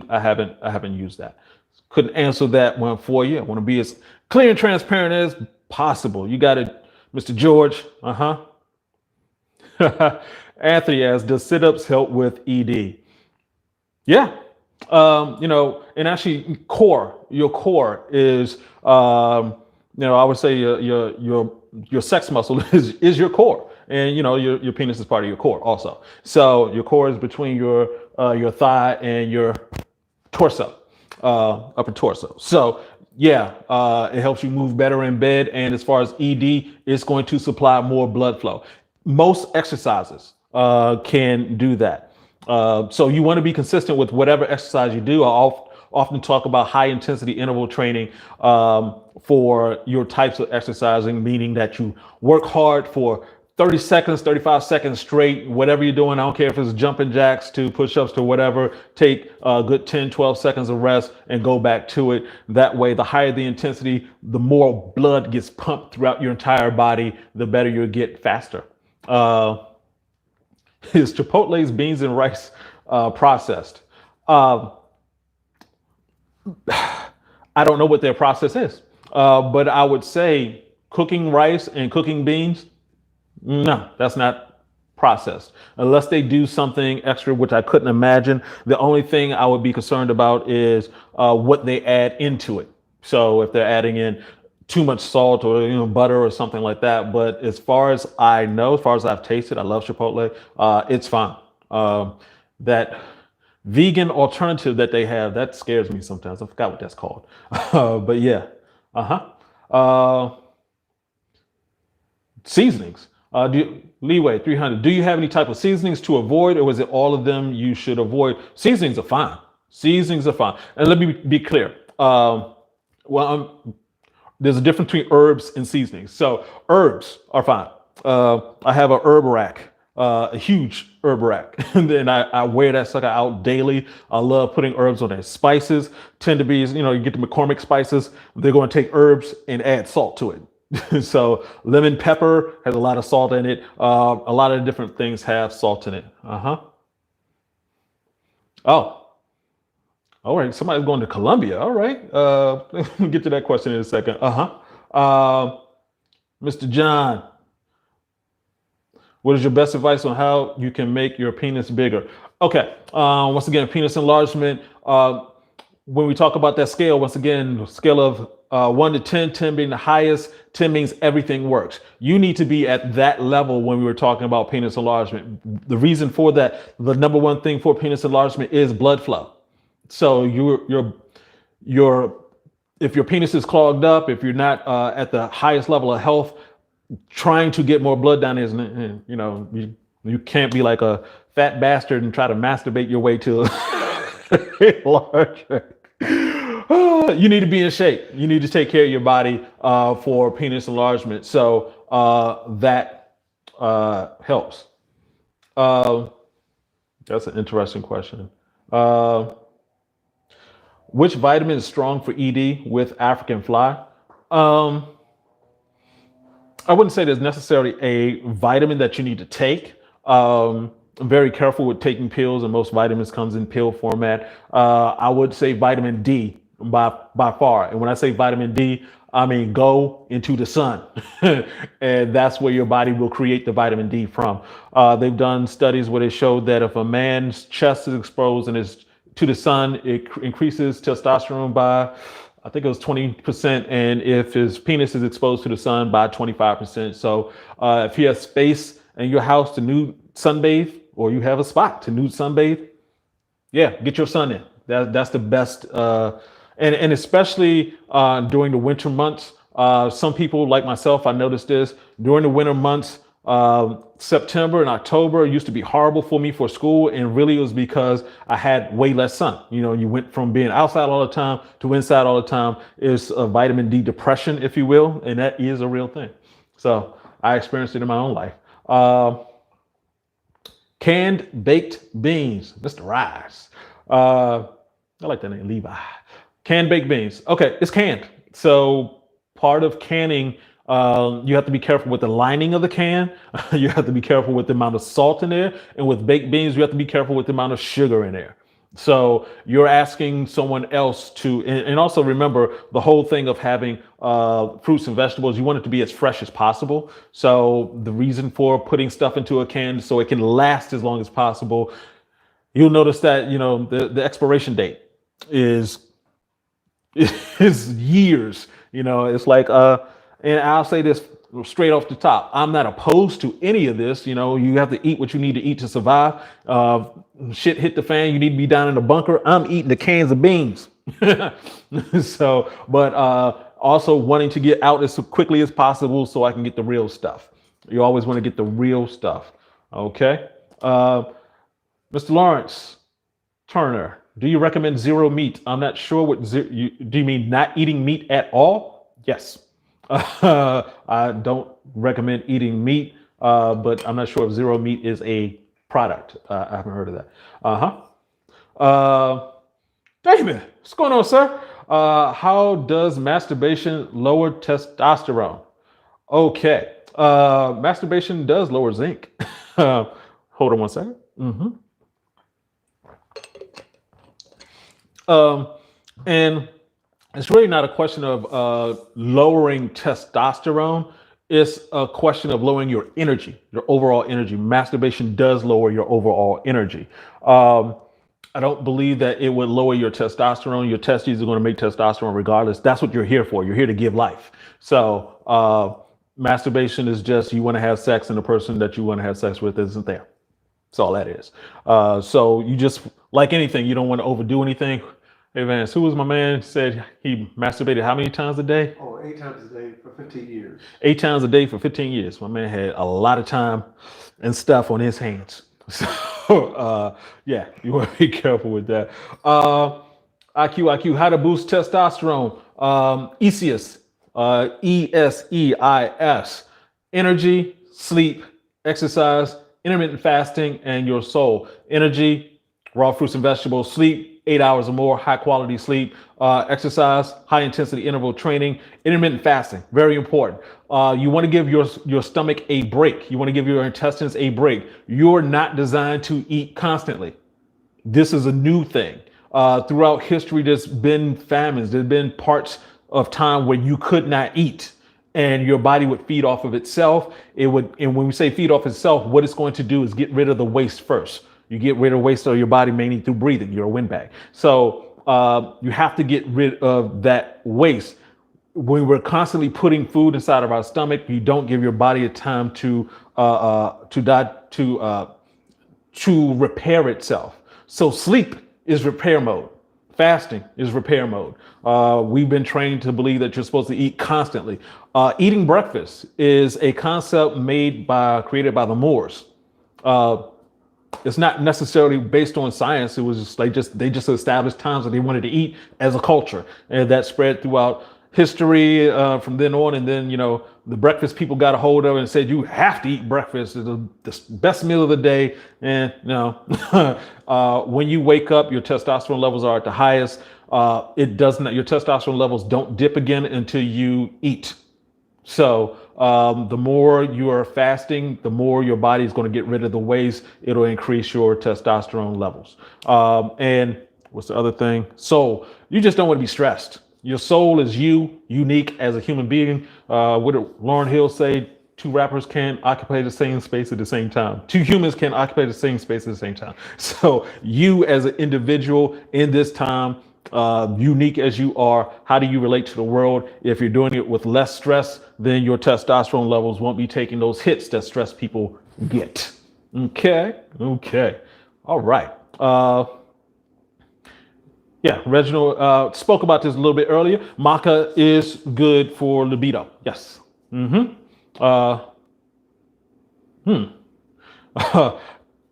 I haven't used that. Couldn't answer that one for you. I want to be as clear and transparent as possible. You got it, Mr. George. Anthony asks, does sit-ups help with ED? Yeah. And actually your core is, I would say your sex muscle is your core, and your penis is part of your core also. So your core is between your thigh and your torso, upper torso. So yeah, it helps you move better in bed, and as far as ED, it's going to supply more blood flow. Most exercises can do that. So you want to be consistent with whatever exercise you do. I often talk about high intensity interval training for your types of exercising, meaning that you work hard for 30 seconds, 35 seconds straight, whatever you're doing. I don't care if it's jumping jacks to push-ups to whatever, take a good 10, 12 seconds of rest and go back to it. That way, the higher the intensity, the more blood gets pumped throughout your entire body, the better you'll get faster. Is Chipotle's beans and rice processed? I don't know what their process is, but I would say cooking rice and cooking beans, no, that's not processed. Unless they do something extra, which I couldn't imagine. The only thing I would be concerned about is what they add into it. So if they're adding in too much salt or butter or something like that. But as far as I know, as far as I've tasted, I love Chipotle. It's fine. That vegan alternative that they have, that scares me sometimes. I forgot what that's called. But yeah. Seasonings. Leeway 300. Do you have any type of seasonings to avoid, or is it all of them you should avoid? Seasonings are fine. Seasonings are fine. And let me be clear. There's a difference between herbs and seasonings. So herbs are fine. I have a herb rack, a huge herb rack, and then I wear that sucker out daily. I love putting herbs on there. Spices tend to be, you get the McCormick spices. They're going to take herbs and add salt to it. So lemon pepper has a lot of salt in it. A lot of different things have salt in it. Oh. All right, somebody's going to Colombia. All right, we'll get to that question in a second. Mr. John, what is your best advice on how you can make your penis bigger? Okay, once again, penis enlargement. When we talk about that scale, once again, scale of 1 to 10, 10 being the highest, 10 means everything works. You need to be at that level when we were talking about penis enlargement. The reason for that, the number one thing for penis enlargement is blood flow. So if your penis is clogged up, if you're not at the highest level of health, trying to get more blood down is, you can't be like a fat bastard and try to masturbate your way to larger. You need to be in shape. You need to take care of your body for penis enlargement. So that helps. Uh, that's an interesting question. Uh, which vitamin is strong for ED with African fly? Um, I wouldn't say there's necessarily a vitamin that you need to take. I'm very careful with taking pills, and most vitamins comes in pill format. I would say vitamin D by far. And when I say vitamin D, I mean go into the sun, and that's where your body will create the vitamin D from. They've done studies where they showed that if a man's chest is exposed and is to the sun, it increases testosterone by, I think it was 20%, and if his penis is exposed to the sun by 25%. So if he has space in your house to nude sunbathe, or you have a spot to nude sunbathe, yeah, get your sun in. That's the best, and especially during the winter months. Some people like myself, I noticed this during the winter months. September and October used to be horrible for me for school, and really it was because I had way less sun. You know, you went from being outside all the time to inside all the time. It's a vitamin D depression, if you will, and that is a real thing. So I experienced it in my own life. Canned baked beans, Mr. Rice. I like that name, Levi. Canned baked beans. Okay, it's canned. So part of canning, you have to be careful with the lining of the can. You have to be careful with the amount of salt in there. And with baked beans, you have to be careful with the amount of sugar in there. So you're asking someone else to, and also remember the whole thing of having fruits and vegetables, you want it to be as fresh as possible. So the reason for putting stuff into a can so it can last as long as possible, you'll notice that, you know, the expiration date is years. You know, it's like, and I'll say this straight off the top. I'm not opposed to any of this. You know, you have to eat what you need to eat to survive. Shit hit the fan, you need to be down in the bunker. I'm eating the cans of beans. So, but also wanting to get out as quickly as possible so I can get the real stuff. You always want to get the real stuff. Okay. Mr. Lawrence Turner, do you recommend zero meat? I'm not sure what do you mean, not eating meat at all? Yes. I don't recommend eating meat, but I'm not sure if zero meat is a product. I haven't heard of that. David, what's going on, sir? How does masturbation lower testosterone? Okay. Masturbation does lower zinc. Hold on one second. And it's really not a question of lowering testosterone. It's a question of lowering your energy, your overall energy. Masturbation does lower your overall energy. I don't believe that it would lower your testosterone. Your testes are going to make testosterone regardless. That's what you're here for. You're here to give life. So masturbation is just you want to have sex and the person that you want to have sex with isn't there. That's all that is. So you just, like anything, you don't want to overdo anything. Hey Vance, who was my man? Said he masturbated how many times a day? Oh, 8 times a day for 15 years. 8 times a day for 15 years. My man had a lot of time and stuff on his hands. So yeah, you want to be careful with that. IQ, how to boost testosterone. ESEIS, ESEIS, energy, sleep, exercise, intermittent fasting, and your soul. Energy, raw fruits and vegetables, sleep, 8 hours or more, high quality sleep, exercise, high intensity interval training, intermittent fasting, very important. You want to give your stomach a break. You want to give your intestines a break. You're not designed to eat constantly. This is a new thing. Throughout history, there's been famines. There's been parts of time where you could not eat and your body would feed off of itself. And when we say feed off itself, what it's going to do is get rid of the waste first. You get rid of waste of your body mainly through breathing. You're a windbag. So you have to get rid of that waste. When we're constantly putting food inside of our stomach, you don't give your body a time to repair itself. So sleep is repair mode. Fasting is repair mode. We've been trained to believe that you're supposed to eat constantly. Eating breakfast is a concept created by the Moors. It's not necessarily based on science. It was just like they just established times that they wanted to eat as a culture, and that spread throughout history from then on. And then the breakfast people got a hold of it and said you have to eat breakfast. It's the best meal of the day. And when you wake up, your testosterone levels are at the highest. It does not. Your testosterone levels don't dip again until you eat. So the more you are fasting, the more your body is going to get rid of the waste. It'll increase your testosterone levels. And what's the other thing? Soul. You just don't want to be stressed. Your soul is unique as a human being. What did Lauryn Hill say? Two rappers can't occupy the same space at the same time. Two humans can't occupy the same space at the same time. So you as an individual in this time, unique as you are, how do you relate to the world? If you're doing it with less stress, then your testosterone levels won't be taking those hits that stress people get. Okay. All right. Reginald spoke about this a little bit earlier. Maca is good for libido. Yes.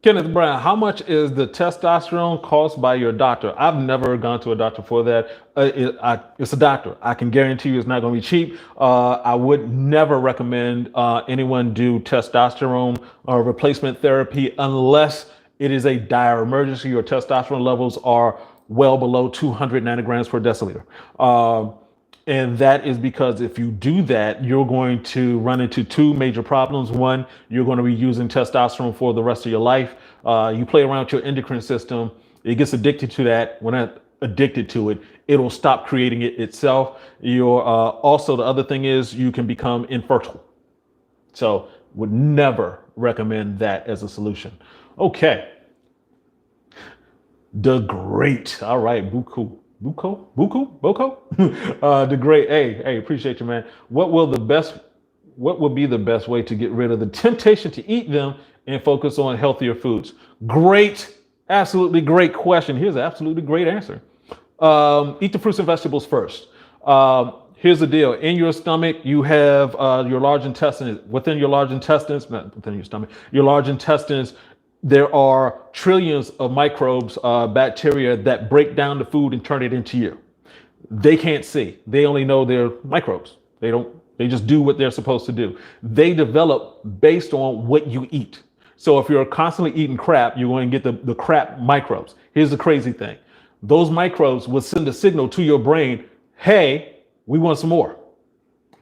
Kenneth Brown, how much is the testosterone cost by your doctor? I've never gone to a doctor for that. It's a doctor. I can guarantee you it's not going to be cheap. I would never recommend anyone do testosterone replacement therapy unless it is a dire emergency. Your testosterone levels are well below 200 nanograms per deciliter. And that is because if you do that, you're going to run into two major problems. One, you're going to be using testosterone for the rest of your life. You play around with your endocrine system, it gets addicted to that. When it's addicted to it, it'll stop creating it itself. Also, the other thing is you can become infertile. So would never recommend that as a solution. Okay. The great. All right. Boko? The great. Hey, appreciate you, man. What would be the best way to get rid of the temptation to eat them and focus on healthier foods? Great, absolutely great question. Here's an absolutely great answer. Eat the fruits and vegetables first. Here's the deal. In your stomach, you have your large intestines. Within your large intestines, not within your stomach, your large intestines, there are trillions of microbes, bacteria that break down the food and turn it into you. They can't see. They only know they're microbes. They just do what they're supposed to do. They develop based on what you eat. So if you're constantly eating crap, you're going to get the crap microbes. Here's the crazy thing. Those microbes will send a signal to your brain, hey, we want some more.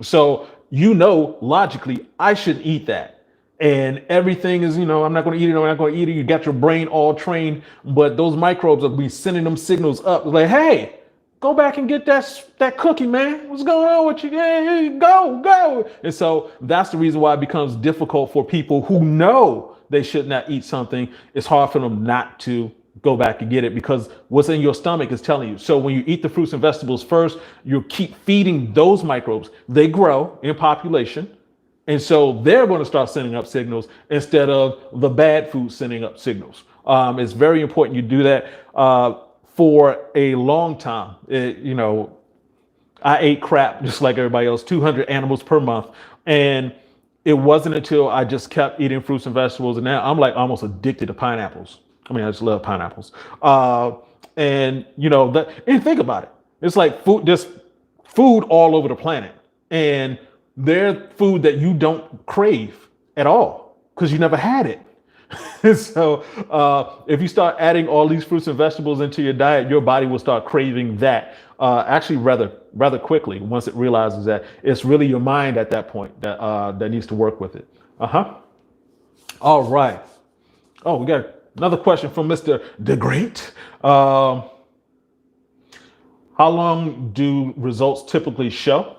So logically, I should eat that. And everything is, I'm not going to eat it. I'm not going to eat it. You got your brain all trained, but those microbes will be sending them signals up. Like, hey, go back and get that cookie, man. What's going on with you? Hey, go. And so that's the reason why it becomes difficult for people who know they should not eat something. It's hard for them not to go back and get it because what's in your stomach is telling you. So when you eat the fruits and vegetables first, you keep feeding those microbes. They grow in population. And so they're going to start sending up signals instead of the bad food sending up signals. It's very important you do that for a long time. I ate crap just like everybody else, 200 animals per month. And it wasn't until I just kept eating fruits and vegetables. And now I'm like almost addicted to pineapples. I just love pineapples. And think about it. It's like food all over the planet. And they're food that you don't crave at all because you never had it. So if you start adding all these fruits and vegetables into your diet, your body will start craving that actually rather quickly once it realizes that it's really your mind at that point that needs to work with it. All right. Oh, we got another question from Mr. The Great. How long do results typically show?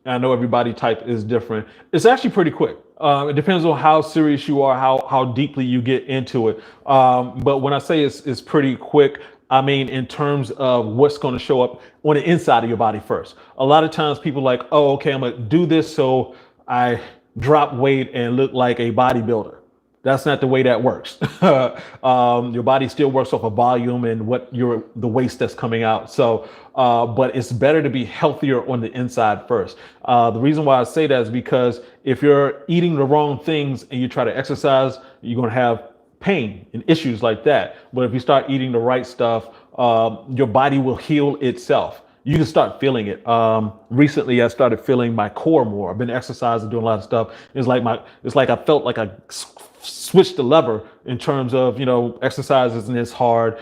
I know everybody type is different. It's actually pretty quick. It depends on how serious you are, how deeply you get into it. But when I say it's pretty quick, I mean in terms of what's going to show up on the inside of your body first. A lot of times people are like, oh, okay, I'm going to do this so I drop weight and look like a bodybuilder. That's not the way that works. Your body still works off of volume and the waste that's coming out. So, but it's better to be healthier on the inside first. The reason why I say that is because if you're eating the wrong things and you try to exercise, you're going to have pain and issues like that. But if you start eating the right stuff, your body will heal itself. You can start feeling it. Recently, I started feeling my core more. I've been exercising, doing a lot of stuff. It's like I felt like I switched the lever in terms of, exercise isn't as hard,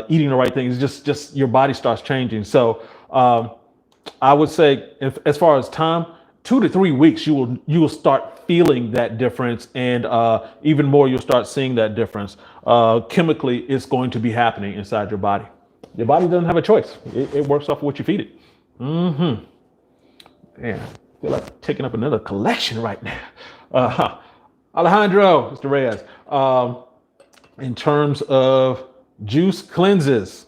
eating the right things. Just your body starts changing. So I would say, as far as time, 2 to 3 weeks, you will start feeling that difference, and even more, you'll start seeing that difference. Chemically, it's going to be happening inside your body. Your body doesn't have a choice. It works off of what you feed it. Man, I feel like taking up another collection right now. Alejandro, Mr. Reyes, in terms of juice cleanses,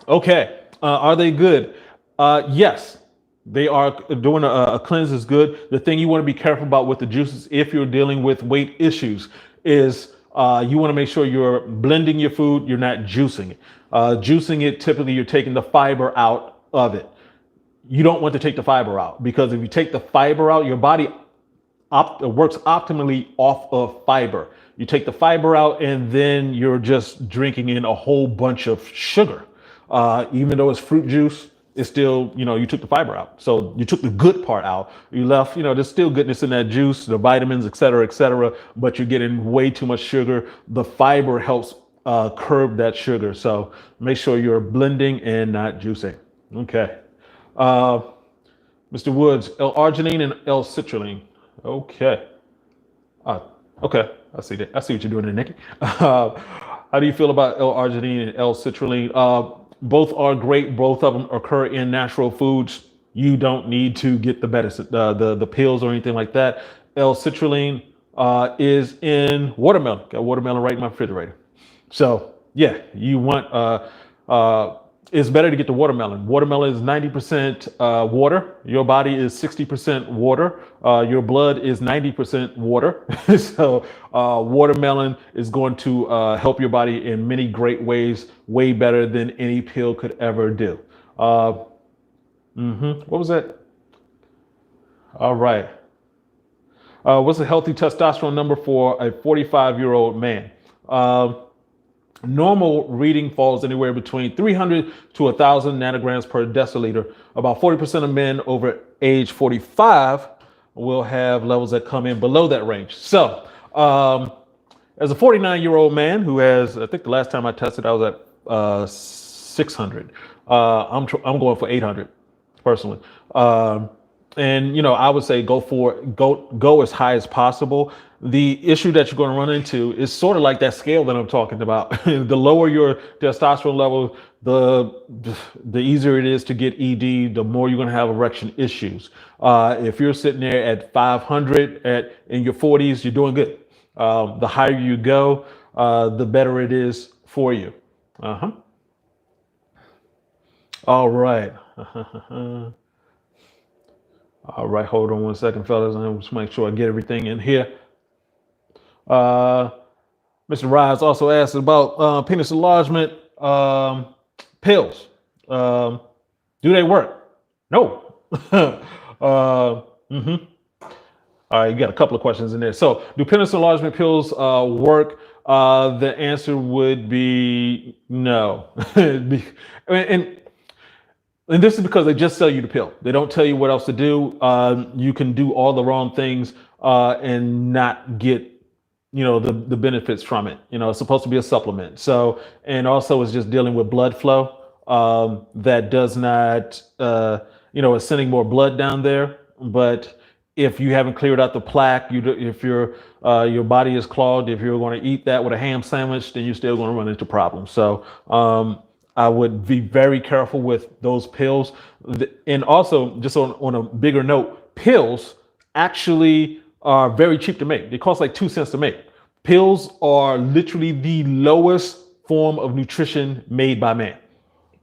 okay, are they good? Yes, they are. Doing a cleanse is good. The thing you want to be careful about with the juices, if you're dealing with weight issues, is you want to make sure you're blending your food, you're not juicing it. Juicing it, typically you're taking the fiber out of it. You don't want to take the fiber out, because if you take the fiber out, your body works optimally off of fiber. You take the fiber out and then you're just drinking in a whole bunch of sugar. Even though it's fruit juice, it's still, you took the fiber out. So you took the good part out. You left, there's still goodness in that juice, the vitamins, et cetera, but you're getting way too much sugar. The fiber helps curb that sugar. So make sure you're blending and not juicing. Okay. Mr. Woods, L-arginine and L-citrulline. Okay. Okay. I see that. I see what you're doing there, Nikki. How do you feel about L-arginine and L-citrulline? Both are great. Both of them occur in natural foods. You don't need to get the medicine, the pills or anything like that. L-citrulline is in watermelon. Got watermelon right in my refrigerator. So yeah, you want it's better to get the watermelon. Watermelon is 90% water. Your body is 60% water. Your blood is 90% water. So watermelon is going to help your body in many great ways, way better than any pill could ever do. What was that? All right. What's a healthy testosterone number for a 45-year-old man? Normal reading falls anywhere between 300 to 1,000 nanograms per deciliter. About 40% of men over age 45 will have levels that come in below that range. So, as a 49-year-old man who has, I think the last time I tested, I was at 600. I'm going for 800 personally. And I would say go as high as possible. The issue that you're going to run into is sort of like that scale that I'm talking about. The lower your testosterone level, the easier it is to get ED, the more you're going to have erection issues. If you're sitting there at 500 in your 40s, you're doing good. The higher you go, the better it is for you. All right. All right, hold on one second, fellas. I'm just make sure I get everything in here. Mr. Rise also asked about penis enlargement pills. Do they work? No. All right, you got a couple of questions in there. So, do penis enlargement pills work? The answer would be no. And this is because they just sell you the pill. They don't tell you what else to do. You can do all the wrong things and not get, the benefits from it. It's supposed to be a supplement. So, and also it's just dealing with blood flow that does not, it's sending more blood down there. But if you haven't cleared out the plaque, if your body is clogged, if you're going to eat that with a ham sandwich, then you're still going to run into problems. So, I would be very careful with those pills. And also, just on a bigger note, pills actually are very cheap to make. They cost like 2 cents to make. Pills are literally the lowest form of nutrition made by man.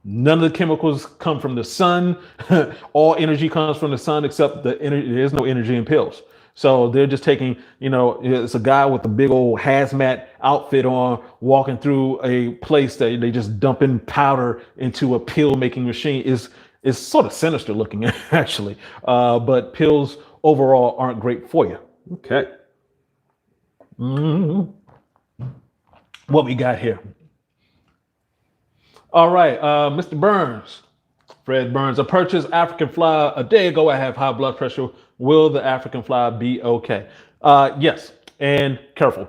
None of the chemicals come from the sun. All energy comes from the sun, except the energy. There's no energy in pills. So they're just taking, it's a guy with a big old hazmat outfit on, walking through a place that they just dumping powder into a pill making machine. Is sort of sinister looking, actually. But pills overall aren't great for you. Okay. Mhm. What we got here? All right, Mr. Burns. Fred Burns, I purchased African fly a day ago. I have high blood pressure. Will the African fly be okay? Yes, and careful.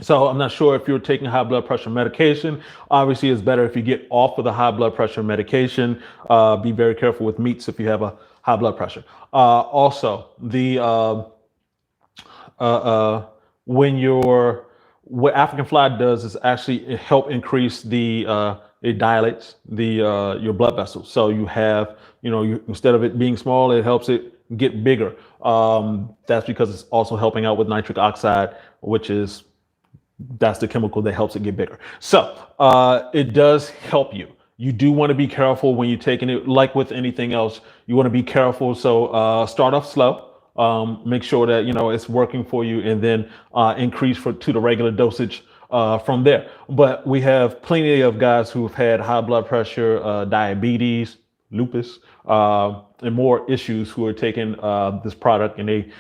So I'm not sure if you're taking high blood pressure medication. Obviously, it's better if you get off of the high blood pressure medication. Be very careful with meats if you have a high blood pressure. Also, the when your what African fly does is actually help increase it dilates your blood vessels. So you have, instead of it being small, it helps it get bigger. That's because it's also helping out with nitric oxide, which is that's the chemical that helps it get bigger. So it does help you. You do want to be careful when you're taking it, like with anything else. You want to be careful. So start off slow. Make sure that it's working for you, and then increase to the regular dosage from there. But we have plenty of guys who've had high blood pressure, diabetes, lupus, and more issues who are taking this product, and it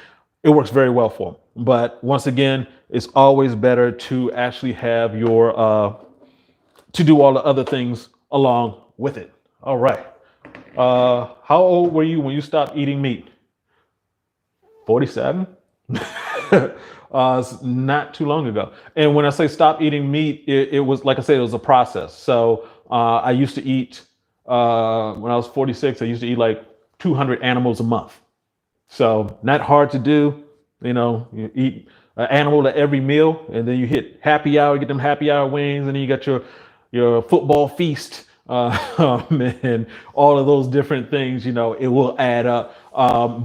works very well for them. But once again, it's always better to actually have to do all the other things along with it. All right. How old were you when you stopped eating meat? 47. It's not too long ago. And when I say stop eating meat, it was, like I said, it was a process. So I used to eat, when I was 46, I used to eat like 200 animals a month. So not hard to do. You eat an animal at every meal, and then you hit happy hour, get them happy hour wings, and then you got your football feast, and all of those different things. It will add up.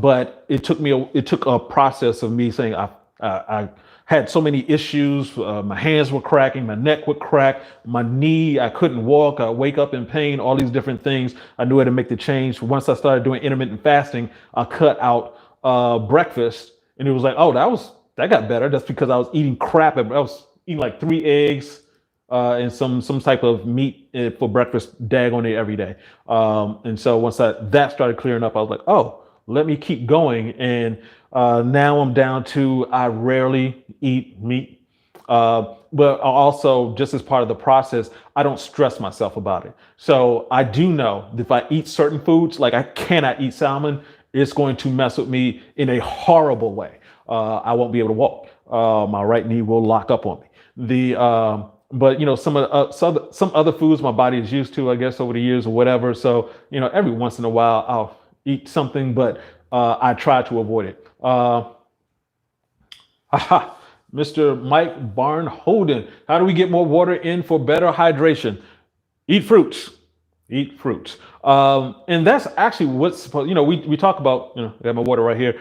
But it took a process of me saying I had so many issues. My hands were cracking, my neck would crack, my knee, I couldn't walk, I wake up in pain, all these different things. I knew how to make the change. Once I started doing intermittent fasting, I cut out breakfast, and it was like, oh, that got better. That's because I was eating crap. I was eating like 3 eggs and some type of meat for breakfast, daggone it, every day. And so once that started clearing up, I was like, oh, let me keep going. And now I'm down to I rarely eat meat. But also, just as part of the process, I don't stress myself about it. So I do know that if I eat certain foods, like I cannot eat salmon, it's going to mess with me in a horrible way. I won't be able to walk. My right knee will lock up on me. But some other foods my body is used to, I guess, over the years or whatever. So every once in a while I'll eat something, but I try to avoid it. Mr. Mike Barn Holden, how do we get more water in for better hydration? Eat fruits. Eat fruits. And that's actually what's supposed, we talk about, I got my water right here,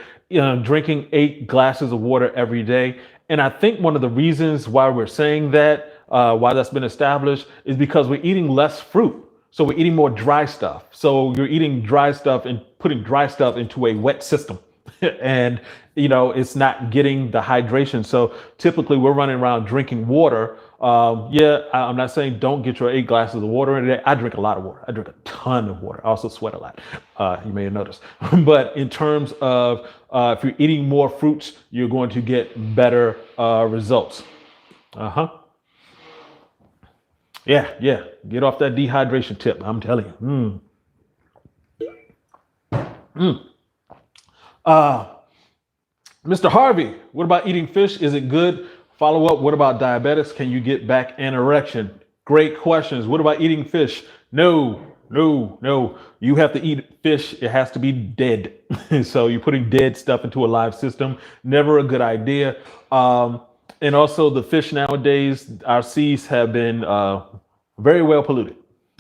drinking 8 glasses of water every day. And I think one of the reasons why we're saying that, why that's been established, is because we're eating less fruit. So we're eating more dry stuff. So you're eating dry stuff and putting dry stuff into a wet system. And, it's not getting the hydration. So typically we're running around drinking water. I'm not saying don't get your 8 glasses of water in a day. I drink a lot of water. I drink a ton of water. I also sweat a lot. You may have noticed. But in terms of if you're eating more fruits, you're going to get better results. Yeah. Get off that dehydration tip. I'm telling you. Mr. Harvey, what about eating fish? Is it good? Follow up. What about diabetics? Can you get back an erection? Great questions. What about eating fish? No. You have to eat fish. It has to be dead. So you're putting dead stuff into a live system. Never a good idea. And also the fish nowadays, our seas have been very well polluted.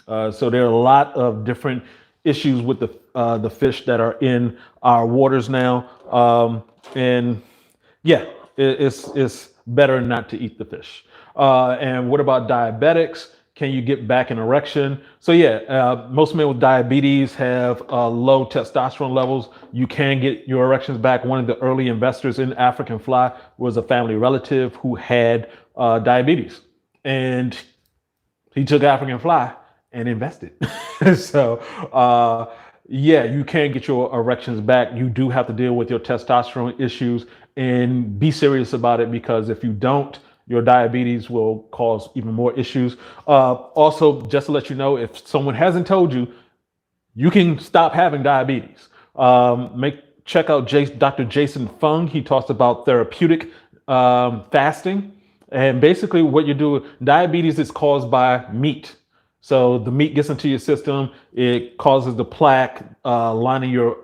So there are a lot of different issues with the fish that are in our waters now. It's better not to eat the fish. And what about diabetics? Can you get back an erection? So yeah, most men with diabetes have low testosterone levels. You can get your erections back. One of the early investors in African Fly was a family relative who had diabetes, and he took African Fly and invested. So yeah, you can get your erections back. You do have to deal with your testosterone issues and be serious about it, because if you don't, your diabetes will cause even more issues. Also, just to let you know, if someone hasn't told you, you can stop having diabetes. Check out Dr. Jason Fung. He talks about therapeutic fasting. And basically what you do, diabetes is caused by meat. So the meat gets into your system, it causes the plaque lining your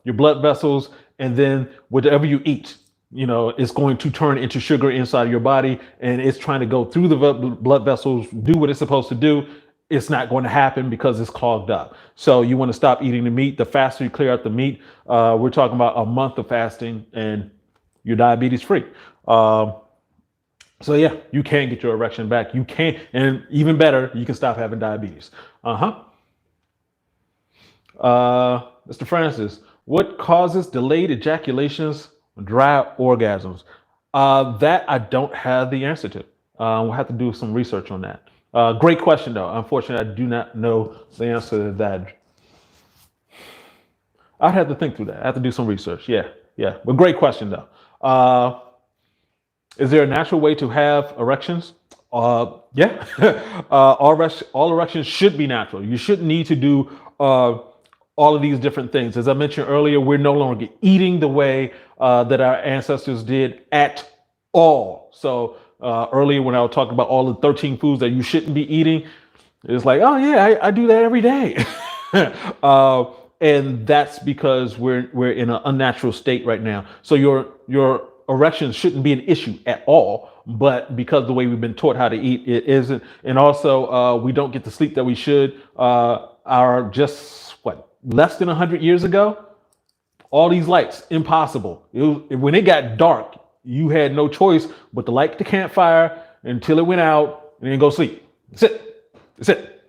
blood vessels, and then whatever you eat, it's going to turn into sugar inside of your body, and it's trying to go through the blood vessels, do what it's supposed to do. It's not going to happen because it's clogged up. So you want to stop eating the meat. The faster you clear out the meat, we're talking about a month of fasting, and you're diabetes free. So yeah, you can get your erection back. You can, and even better, you can stop having diabetes. Mr. Francis, what causes delayed ejaculations, dry orgasms? That I don't have the answer to. We'll have to do some research on that. Great question, though. Unfortunately, I do not know the answer to that. I'd have to think through that. I have to do some research. Yeah. But great question, though. Is there a natural way to have erections? Yeah. All erections should be natural. You shouldn't need to do all of these different things. As I mentioned earlier, we're no longer eating the way that our ancestors did at all. So earlier when I was talking about all the 13 foods that you shouldn't be eating, it's like, oh yeah, I do that every day. And that's because we're in an unnatural state right now. So your erections shouldn't be an issue at all, but because the way we've been taught how to eat, it isn't. And also we don't get the sleep that we should. Our just less than 100 years ago, all these lights, impossible. When it got dark, you had no choice but to light the campfire until it went out and then go sleep. That's it.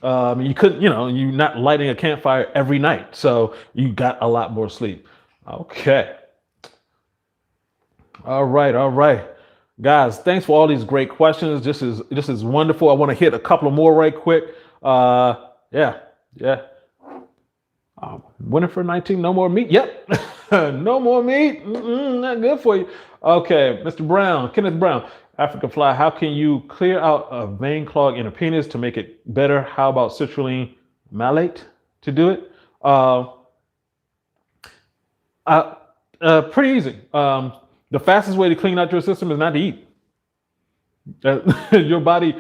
You couldn't, you're not lighting a campfire every night, so you got a lot more sleep. Okay. All right. Guys, thanks for all these great questions. This is wonderful. I want to hit a couple more right quick. Yeah. Winifred 19, no more meat. Yep. No more meat. Not good for you. Okay, Mr. Brown, Kenneth Brown, African Fly, how can you clear out a vein clog in a penis to make it better? How about citrulline malate to do it? Pretty easy. The fastest way to clean out your system is not to eat. Your body,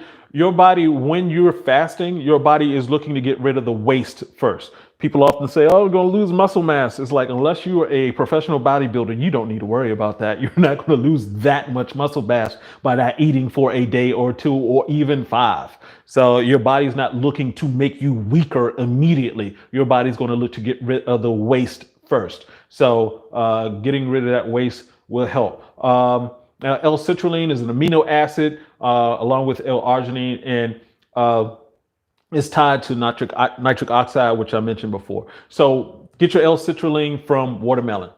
when you're fasting, your body is looking to get rid of the waste first. People often say, oh, we're going to lose muscle mass. It's like, unless you are a professional bodybuilder, you don't need to worry about that. You're not going to lose that much muscle mass by not eating for a day or two or even 5. So your body's not looking to make you weaker immediately. Your body's going to look to get rid of the waste first. So getting rid of that waste will help. Now, L-citrulline is an amino acid along with L-arginine, and it's tied to nitric oxide, which I mentioned before. So get your L-citrulline from watermelon.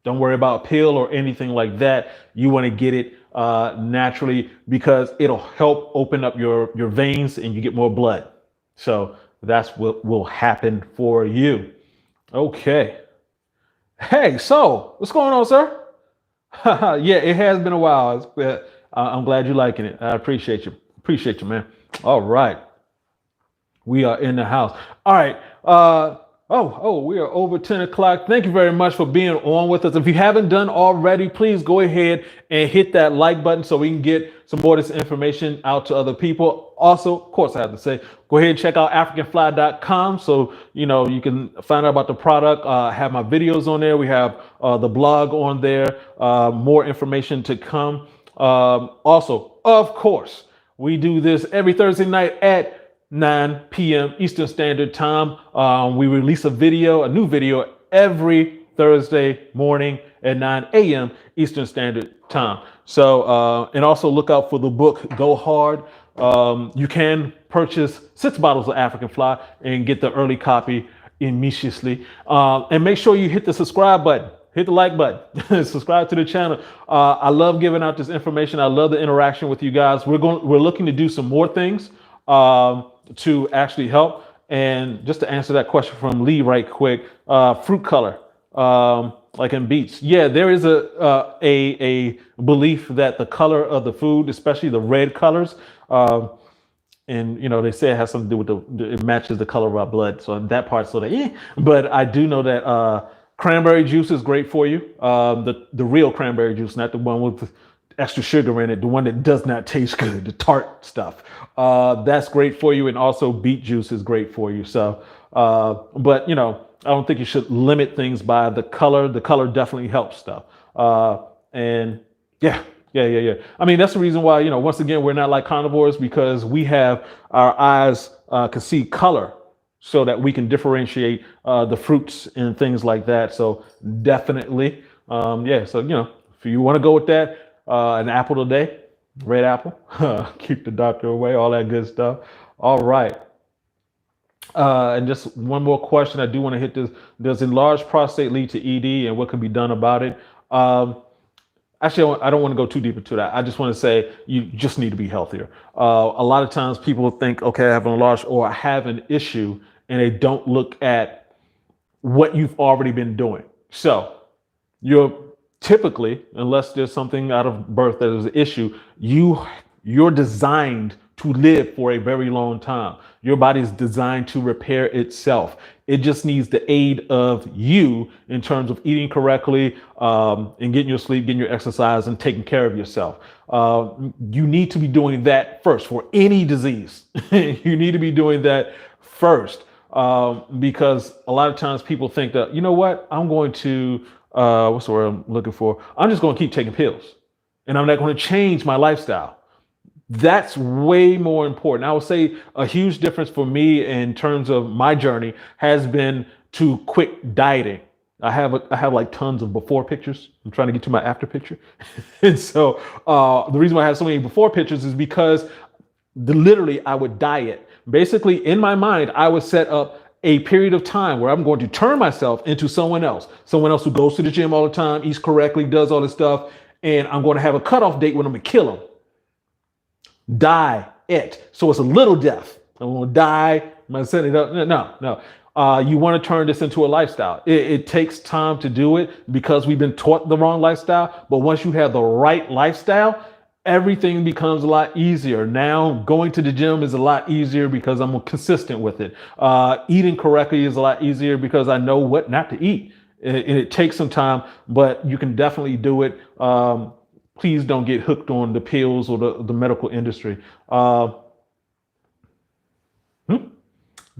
Don't worry about a pill or anything like that. You want to get it naturally, because it'll help open up your veins and you get more blood. So that's what will happen for you. Okay. Hey, so what's going on, sir? Yeah, it has been a while. I'm glad you're liking it. I appreciate you. Appreciate you, man. All right. We are in the house. All right. We are over 10 o'clock. Thank you very much for being on with us. If you haven't done already, please go ahead and hit that like button so we can get some more of this information out to other people. Also, of course, I have to say, go ahead and check out africanfly.com so you can find out about the product. Have my videos on there. We have the blog on there. More information to come. Also, of course, we do this every Thursday night at 9 p.m. Eastern Standard Time. We release a new video every Thursday morning at 9 a.m. Eastern Standard Time. So, and also look out for the book, Go Hard, You can purchase 6 bottles of African Fly and get the early copy immediately. And make sure you hit the subscribe button, hit the like button, subscribe to the channel. I love giving out this information. I love the interaction with you guys. We're looking to do some more things to actually help. And just to answer that question from Lee right quick, fruit color, like in beets. Yeah, there is a belief that the color of the food, especially the red colors, and they say it has something to do with it matches the color of our blood. So that part's sort of but I do know that cranberry juice is great for you. The real cranberry juice, not the one with the extra sugar in it, the one that does not taste good, the tart stuff. That's great for you. And also beet juice is great for you. So, but I don't think you should limit things by the color. The color definitely helps stuff. And yeah. I mean, that's the reason why, once again, we're not like carnivores, because we have our eyes can see color so that we can differentiate the fruits and things like that. So definitely, yeah. So, if you want to go with that, an apple today, red apple, keep the doctor away, all that good stuff. All right. And just one more question. I do want to hit this. Does enlarged prostate lead to ED, and what can be done about it? Actually, I don't want to go too deep into that. I just want to say you just need to be healthier. A lot of times people think, okay, I have an enlarged or I have an issue, and they don't look at what you've already been doing. So you're typically, unless there's something out of birth that is an issue, you're designed to live for a very long time. Your body is designed to repair itself. It just needs the aid of you in terms of eating correctly, and getting your sleep, getting your exercise, and taking care of yourself. You need to be doing that first for any disease. You need to be doing that first, because a lot of times people think that, you know what, I'm going to, what's the word I'm looking for? I'm just going to keep taking pills, and I'm not going to change my lifestyle. That's way more important. I would say a huge difference for me in terms of my journey has been to quit dieting. I have like tons of before pictures. I'm trying to get to my after picture. And so the reason why I have so many before pictures is because literally I would diet. Basically, in my mind, I would set up a period of time where I'm going to turn myself into someone else who goes to the gym all the time, eats correctly, does all this stuff. And I'm going to have a cutoff date when I'm going to kill them. Die it. So it's a little death. I'm going to die. I'm going to set it up. No. You want to turn this into a lifestyle. It takes time to do it because we've been taught the wrong lifestyle. But once you have the right lifestyle, everything becomes a lot easier. Now, going to the gym is a lot easier because I'm consistent with it. Eating correctly is a lot easier because I know what not to eat. It takes some time, but you can definitely do it. Please don't get hooked on the pills or the medical industry.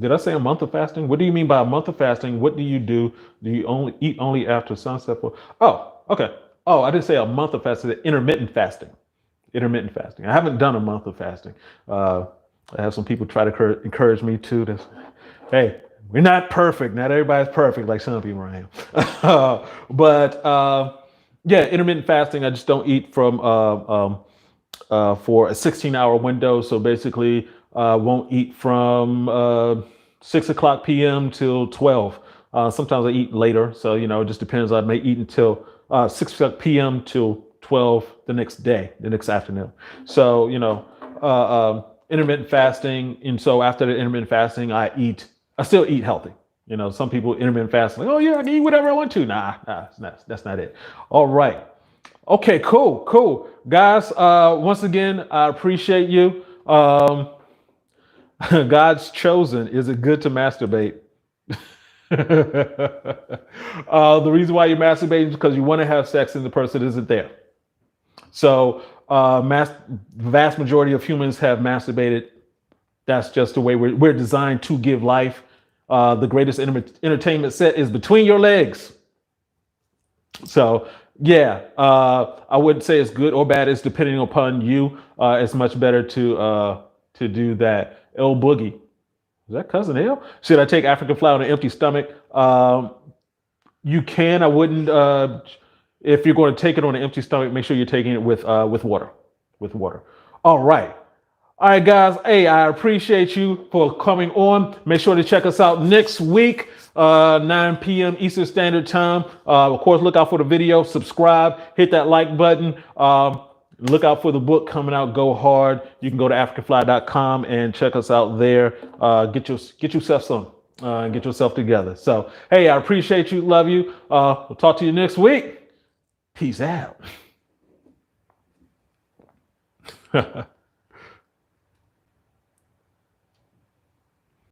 Did I say a month of fasting? What do you mean by a month of fasting? What do you do? Do you eat only after sunset? Oh, okay. Oh, I didn't say a month of fasting. Intermittent fasting. Intermittent fasting. I haven't done a month of fasting. I have some people try to encourage me to. Hey, we're not perfect. Not everybody's perfect like some people I am. But yeah, intermittent fasting. I just don't eat from for a 16-hour window. So basically, won't eat from 6 o'clock p.m. till 12. Sometimes I eat later. So, it just depends. I may eat until 6 o'clock p.m. till 12 the next day, the next afternoon. So, intermittent fasting. And so after the intermittent fasting, I still eat healthy. Some people intermittent fasting, like, oh yeah, I can eat whatever I want to. Nah, that's not it. All right. Okay, cool. Guys, once again, I appreciate you. God's chosen. Is it good to masturbate? The reason why you masturbate is because you want to have sex and the person isn't there. So the vast majority of humans have masturbated. That's just the way we're designed to give life. The greatest entertainment set is between your legs. So yeah, I wouldn't say it's good or bad. It's depending upon you. It's much better to do that. El Boogie. Is that Cousin L? Should I take African Fly on an empty stomach? You can. I wouldn't. If you're going to take it on an empty stomach, make sure you're taking it with water. With water. All right. All right, guys. Hey, I appreciate you for coming on. Make sure to check us out next week, 9 p.m. Eastern Standard Time. Of course, look out for the video, subscribe, hit that like button. Look out for the book coming out, Go Hard. You can go to africanfly.com and check us out there. Get yourself some and get yourself together. So, hey, I appreciate you. Love you. We'll talk to you next week. Peace out.